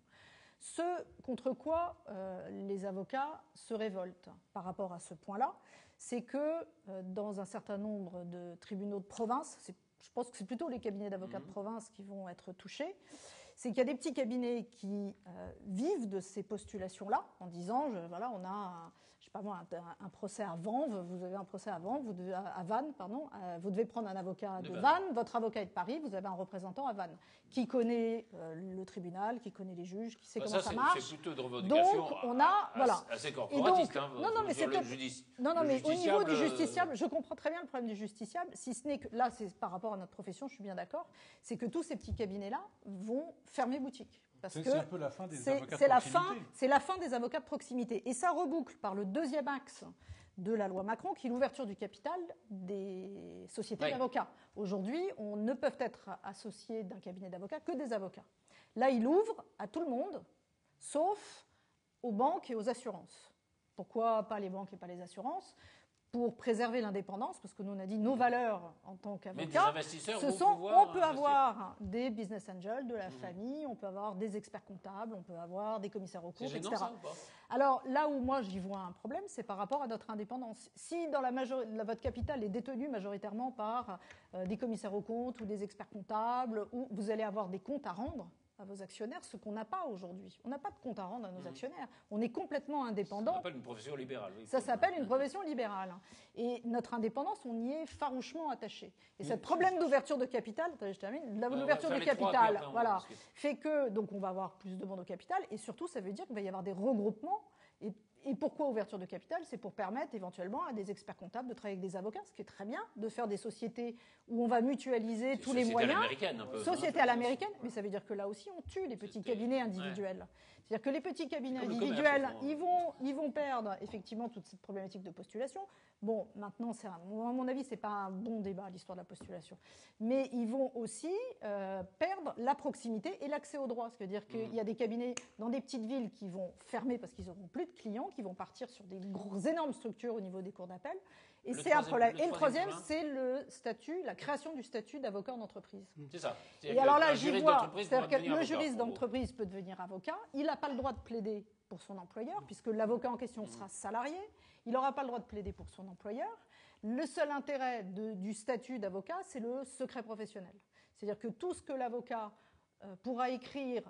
Ce contre quoi les avocats se révoltent par rapport à ce point-là, c'est que dans un certain nombre de tribunaux de province, je pense que c'est plutôt les cabinets d'avocats de province qui vont être touchés, c'est qu'il y a des petits cabinets qui vivent de ces postulations-là en disant, voilà, on a un procès à Vanves, vous avez un procès à Vanves, à Vannes, pardon, vous devez prendre un avocat de Vannes, votre avocat est de Paris, vous avez un représentant à Vannes, qui connaît le tribunal, qui connaît les juges, qui sait comment ça marche. C'est plutôt de revendication donc, on a, voilà. assez corporatiste. Mais au niveau du justiciable, je comprends très bien le problème du justiciable, si ce n'est que, là, c'est par rapport à notre profession, je suis bien d'accord, c'est que tous ces petits cabinets-là vont fermer boutique. C'est un peu la fin des avocats de proximité. C'est la fin des avocats de proximité. Et ça reboucle par le deuxième axe de la loi Macron, qui est l'ouverture du capital des sociétés d'avocats. Aujourd'hui, on ne peut être associé d'un cabinet d'avocats que des avocats. Là, il ouvre à tout le monde, sauf aux banques et aux assurances. Pourquoi pas les banques et pas les assurances ? Pour préserver l'indépendance, parce que nous on a dit nos valeurs en tant qu'avocats, on peut avoir des business angels de la famille, on peut avoir des experts comptables, on peut avoir des commissaires aux comptes, etc. Alors là où moi j'y vois un problème, c'est par rapport à notre indépendance. Si dans votre capital est détenu majoritairement par des commissaires aux comptes ou des experts comptables, où vous allez avoir des comptes à rendre à vos actionnaires, ce qu'on n'a pas aujourd'hui. On n'a pas de compte à rendre à nos actionnaires. On est complètement indépendant. Ça s'appelle une profession libérale. Oui. Ça s'appelle une profession libérale. Et notre indépendance, on y est farouchement attaché. Et ce problème d'ouverture de capital, attendez, je termine, l'ouverture de capital, fait que donc on va avoir plus de monde au capital, et surtout ça veut dire qu'il va y avoir des regroupements. Et pourquoi ouverture de capital ? C'est pour permettre éventuellement à des experts comptables de travailler avec des avocats, ce qui est très bien, de faire des sociétés où on va mutualiser tous les moyens. Société à l'américaine, mais ça veut dire que là aussi on tue les petits cabinets individuels. C'est-à-dire que les petits cabinets individuels, ils vont perdre effectivement toute cette problématique de postulation. Bon, maintenant, à mon avis, c'est pas un bon débat l'histoire de la postulation, mais ils vont aussi perdre la proximité et l'accès au droit. C'est-à-dire qu'il y a des cabinets dans des petites villes qui vont fermer parce qu'ils n'auront plus de clients, qui vont partir sur des énormes structures au niveau des cours d'appel. Et c'est un problème. Et le troisième, c'est le statut, la création du statut d'avocat en entreprise. C'est ça. Et alors là, j'y vois, c'est-à-dire que le juriste d'entreprise peut devenir avocat, il n'a pas le droit de plaider pour son employeur, puisque l'avocat en question sera salarié, il n'aura pas le droit de plaider pour son employeur. Le seul intérêt du statut d'avocat, c'est le secret professionnel. C'est-à-dire que tout ce que l'avocat pourra écrire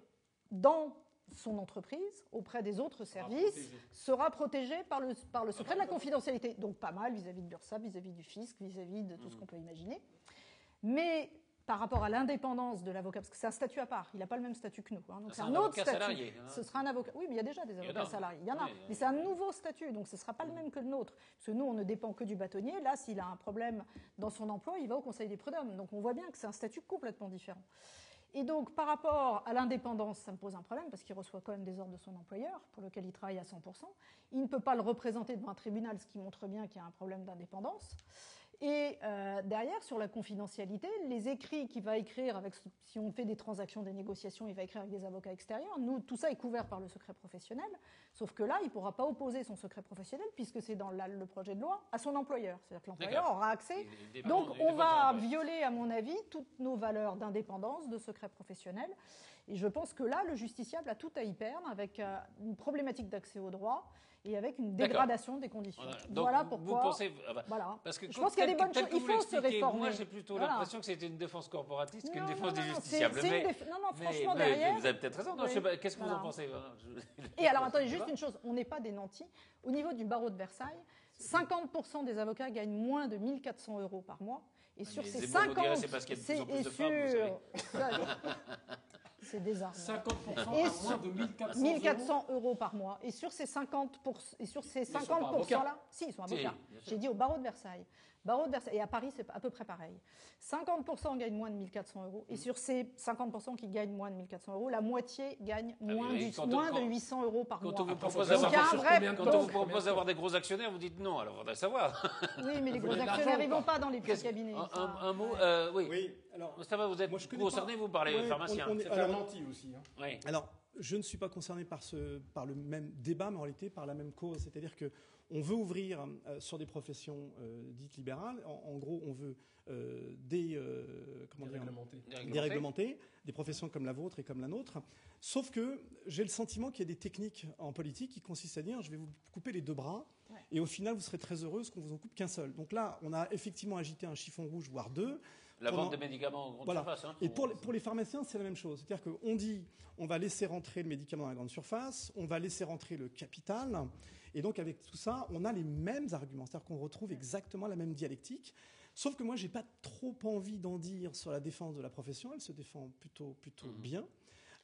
dans son entreprise, auprès des autres services, sera protégé par le secret de la confidentialité. Donc pas mal vis-à-vis de l'URSSAF, vis-à-vis du fisc, vis-à-vis de tout ce qu'on peut imaginer. Mais par rapport à l'indépendance de l'avocat, parce que c'est un statut à part, il n'a pas le même statut que nous. Hein, donc c'est un autre statut. Salarié, hein. Ce sera un avocat. Oui, mais il y a déjà des avocats salariés. Il y en a. Mais c'est un nouveau statut, donc ce ne sera pas le même que le nôtre. Parce que nous, on ne dépend que du bâtonnier. Là, s'il a un problème dans son emploi, il va au Conseil des prud'hommes. Donc on voit bien que c'est un statut complètement différent. Et donc, par rapport à l'indépendance, ça me pose un problème, parce qu'il reçoit quand même des ordres de son employeur, pour lequel il travaille à 100%. Il ne peut pas le représenter devant un tribunal, ce qui montre bien qu'il y a un problème d'indépendance. Et derrière, sur la confidentialité, les écrits qu'il va écrire, si on fait des transactions, des négociations, il va écrire avec des avocats extérieurs. Nous, tout ça est couvert par le secret professionnel, sauf que là, il ne pourra pas opposer son secret professionnel, puisque c'est dans le projet de loi, à son employeur. C'est-à-dire que l'employeur aura accès. Donc, on va violer, à mon avis, toutes nos valeurs d'indépendance, de secret professionnel. Et je pense que là, le justiciable a tout à y perdre, avec une problématique d'accès au droit, et avec une dégradation des conditions. Voilà pourquoi. Vous pensez, parce que je pense qu'il y a des bonnes choses. Il faut se réformer. Moi, j'ai plutôt l'impression que c'était une défense corporatiste qu'une défense des justiciables. Non, franchement, derrière. Vous avez peut-être raison. Je sais pas. Qu'est-ce que vous en pensez? Et alors, attendez, juste une chose. On n'est pas des nantis. Au niveau du barreau de Versailles, 50% des avocats gagnent moins de 1 400 € par mois. Et sur ces 50, c'est parce qu'il y a de plus en plus de femmes, vous savez. c'est des armes. 50% à moins de 1400 euros par mois. Et sur ces 50%-là, si, ils sont avocats. J'ai dit au barreau de Versailles. Et à Paris, c'est à peu près pareil. 50% gagnent moins de 1400 euros. Et sur ces 50% qui gagnent moins de 1400 euros, la moitié gagne moins de 800 euros par mois. Quand on vous propose d'avoir des gros actionnaires, vous dites non, alors on va savoir. Oui, mais les gros actionnaires, ils ne vont pas dans les petits cabinets. Un mot, oui. Alors, ça va, vous êtes concerné, vous parlez pharmacien. C'est un menti aussi. Hein. Oui. Alors, je ne suis pas concerné par le même débat, mais en réalité par la même cause. C'est-à-dire qu'on veut ouvrir sur des professions dites libérales. En gros, on veut déréglementer des professions comme la vôtre et comme la nôtre. Sauf que j'ai le sentiment qu'il y a des techniques en politique qui consistent à dire je vais vous couper les deux bras et au final vous serez très heureuse qu'on vous en coupe qu'un seul. Donc là, on a effectivement agité un chiffon rouge, voire deux. La vente des médicaments en grande surface. Et pour les pharmaciens, c'est la même chose. C'est-à-dire qu'on dit on va laisser rentrer le médicament dans la grande surface, on va laisser rentrer le capital. Et donc avec tout ça, on a les mêmes arguments. C'est-à-dire qu'on retrouve exactement la même dialectique. Sauf que moi, j'ai pas trop envie d'en dire sur la défense de la profession. Elle se défend plutôt bien.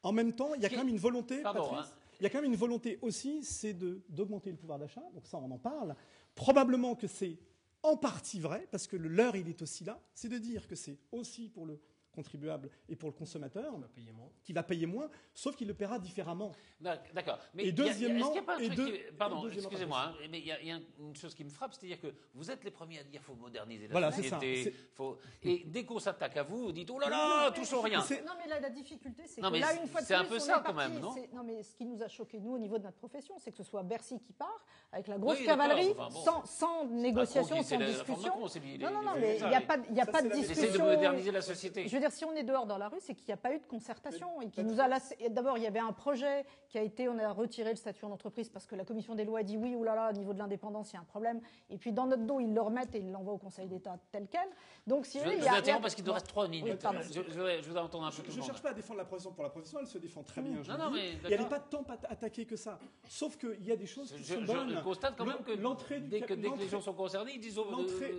En même temps, il y a quand même une volonté, il y a quand même une volonté aussi, c'est d'augmenter le pouvoir d'achat. Donc ça, on en parle. Probablement que c'est en partie vrai, parce que le leurre, il est aussi là. C'est de dire que c'est aussi pour le contribuable et pour le consommateur qui va payer moins, sauf qu'il le paiera différemment. D'accord. Mais et deuxièmement, pardon, excusez-moi, mais il y a une chose qui me frappe, c'est-à-dire que vous êtes les premiers à dire qu'il faut moderniser la société. Et dès qu'on s'attaque à vous, vous dites oh là là, touchons rien. Non, mais là, la difficulté, c'est que là, une fois de plus, c'est un peu ça quand même, non ? Non, mais ce qui nous a choqué, nous, au niveau de notre profession, c'est que ce soit Bercy qui part, avec la grosse cavalerie, sans négociation, sans discussion. Non, mais il n'y a pas de discussion. J'essaie de moderniser la société. Si on est dehors dans la rue, c'est qu'il n'y a pas eu de concertation et qui nous a lassé. D'abord, il y avait un projet qui a été, on a retiré le statut en entreprise parce que la commission des lois a dit oui, oulala, au niveau de l'indépendance, il y a un problème. Et puis dans notre dos, ils le remettent et ils l'envoient au Conseil d'État tel quel. Donc, si je vous interromps parce qu'il nous reste 3 minutes. Oui, je voudrais entendre un peu. Je ne cherche pas à défendre la profession pour la profession, elle se défend très bien. Mais elle n'est pas tant attaquée que ça. Sauf qu'il y a des choses qui sont bonnes. Je constate quand même que dès que les gens sont concernés, ils disent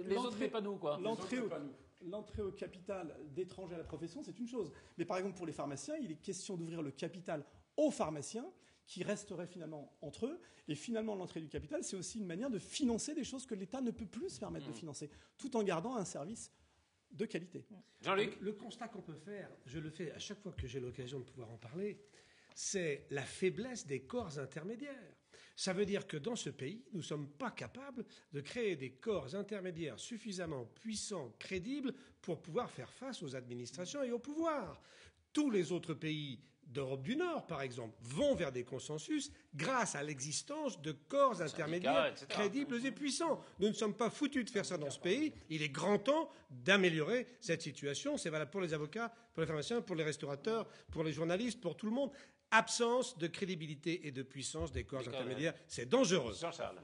les autres, mais pas nous, quoi. L'entrée au capital d'étrangers à la profession, c'est une chose. Mais par exemple, pour les pharmaciens, il est question d'ouvrir le capital aux pharmaciens qui resteraient finalement entre eux. Et finalement, l'entrée du capital, c'est aussi une manière de financer des choses que l'État ne peut plus se permettre de financer, tout en gardant un service de qualité. Jean-Luc ? Le constat qu'on peut faire, je le fais à chaque fois que j'ai l'occasion de pouvoir en parler, c'est la faiblesse des corps intermédiaires. Ça veut dire que dans ce pays, nous ne sommes pas capables de créer des corps intermédiaires suffisamment puissants, crédibles, pour pouvoir faire face aux administrations et au pouvoir. Tous les autres pays d'Europe du Nord, par exemple, vont vers des consensus grâce à l'existence de corps intermédiaires crédibles et puissants. Nous ne sommes pas foutus de faire ça dans ce pays. Il est grand temps d'améliorer cette situation. C'est valable pour les avocats, pour les pharmaciens, pour les restaurateurs, pour les journalistes, pour tout le monde. Absence de crédibilité et de puissance des corps intermédiaires, c'est dangereux. Jean-Charles.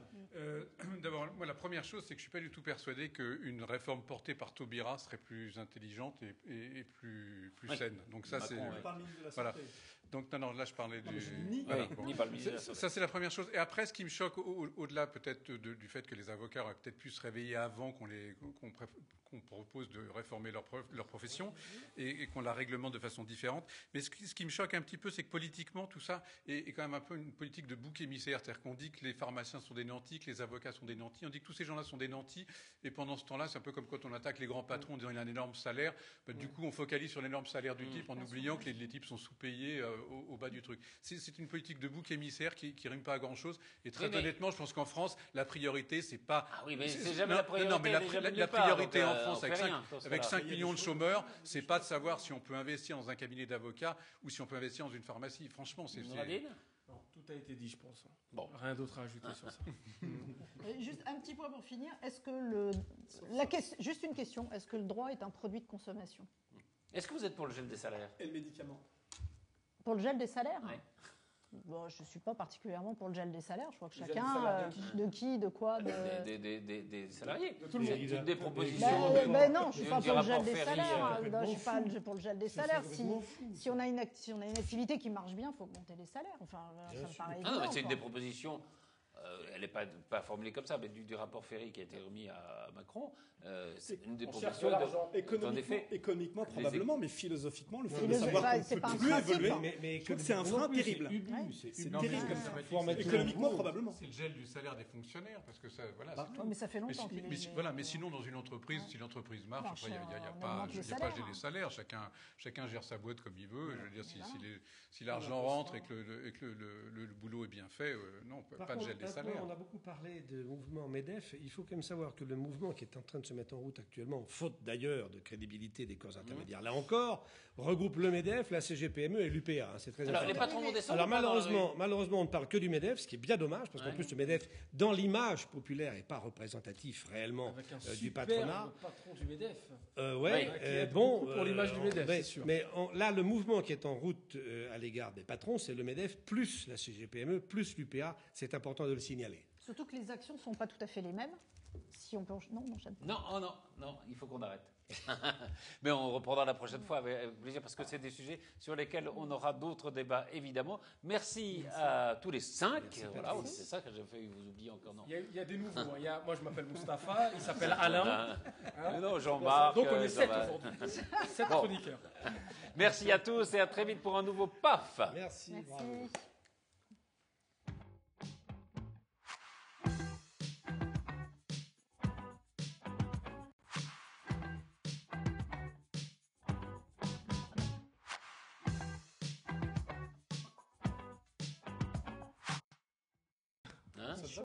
D'abord, moi, la première chose, c'est que je ne suis pas du tout persuadé qu'une réforme portée par Taubira serait plus intelligente et plus saine. Donc ça, c'est... Voilà. Donc non, là, je parlais du... Ça, c'est la première chose. Et après, ce qui me choque, au-delà peut-être du fait que les avocats auraient peut-être pu se réveiller avant qu'on propose de réformer leur profession et qu'on la réglemente de façon différente. Mais ce qui me choque un petit peu, c'est que politiquement, tout ça est quand même un peu une politique de bouc émissaire. C'est-à-dire qu'on dit que les pharmaciens sont des nantis, que les avocats sont des nantis. On dit que tous ces gens-là sont des nantis. Et pendant ce temps-là, c'est un peu comme quand on attaque les grands patrons en disant qu'il a un énorme salaire. Du coup, on focalise sur l'énorme salaire du type en oubliant que les types sont sous-payés au bas du truc. C'est une politique de bouc émissaire qui rime pas à grand-chose. Et très honnêtement, je pense qu'en France, la priorité, c'est pas... Ah oui, mais c'est jamais la priorité. Non, mais la priorité en France, avec 5 millions de chômeurs, c'est pas de savoir si on peut investir dans un cabinet d'avocats ou si on peut investir dans une pharmacie. Franchement, c'est... Non, tout a été dit, je pense. Bon, rien d'autre à ajouter sur ça. Juste un petit point pour finir. Est-ce que juste une question. Est-ce que le droit est un produit de consommation ? Est-ce que vous êtes pour le gel des salaires ? Et le médicament ? Pour le gel des salaires ? Oui. Bon, je ne suis pas particulièrement pour le gel des salaires. Je crois que chacun... de quoi Des salariés. De tout le monde. Des propositions... non, je ne suis pas pour le gel des salaires. Je ne suis pas pour le gel des salaires. Si on a une activité qui marche bien, il faut augmenter les salaires. Enfin, ça me paraît évident. Non, mais c'est une des propositions elle n'est pas formulée comme ça, mais du rapport Ferry qui a été remis à Macron, c'est une des propositions économiquement probablement, mais philosophiquement, le fait de savoir qu'on ne peut plus évoluer, mais c'est un frein terrible. C'est terrible comme ça. Économiquement probablement. C'est le gel du salaire des fonctionnaires, parce que ça, voilà. Mais ça fait longtemps. Mais sinon, dans une entreprise, si l'entreprise marche, il n'y a pas à geler les salaires. Chacun gère sa boîte comme il veut. Je veux dire, si l'argent rentre et que le boulot est bien fait, non, pas de gel des salaires. On a beaucoup parlé de mouvement MEDEF. Il faut quand même savoir que le mouvement qui est en train de se mettre en route actuellement, faute d'ailleurs de crédibilité des corps intermédiaires, là encore, regroupe le MEDEF, la CGPME et l'UPA. C'est très important. Les patrons vont descendre. Alors malheureusement, on ne parle que du MEDEF, ce qui est bien dommage, parce qu'en plus le MEDEF, dans l'image populaire, n'est pas représentatif réellement du patronat. Patron du MEDEF. Pour l'image du MEDEF, c'est sûr. Mais là, le mouvement qui est en route à l'égard des patrons, c'est le MEDEF plus la CGPME plus l'UPA. C'est important de le signaler. Surtout que les actions ne sont pas tout à fait les mêmes. Si on peut... Non, il faut qu'on arrête. Mais on reprendra la prochaine fois avec plaisir, parce que c'est des sujets sur lesquels on aura d'autres débats, évidemment. Merci à tous les 5. Voilà, c'est ça que j'ai fait vous oublier encore. Non. Il y a des nouveaux. Moi, je m'appelle Mustapha, il s'appelle Alain. Non, Jean-Marc. Donc, on est 7 aujourd'hui. 7 chroniqueurs. Merci à tous et à très vite pour un nouveau PAF. Merci. Bravo.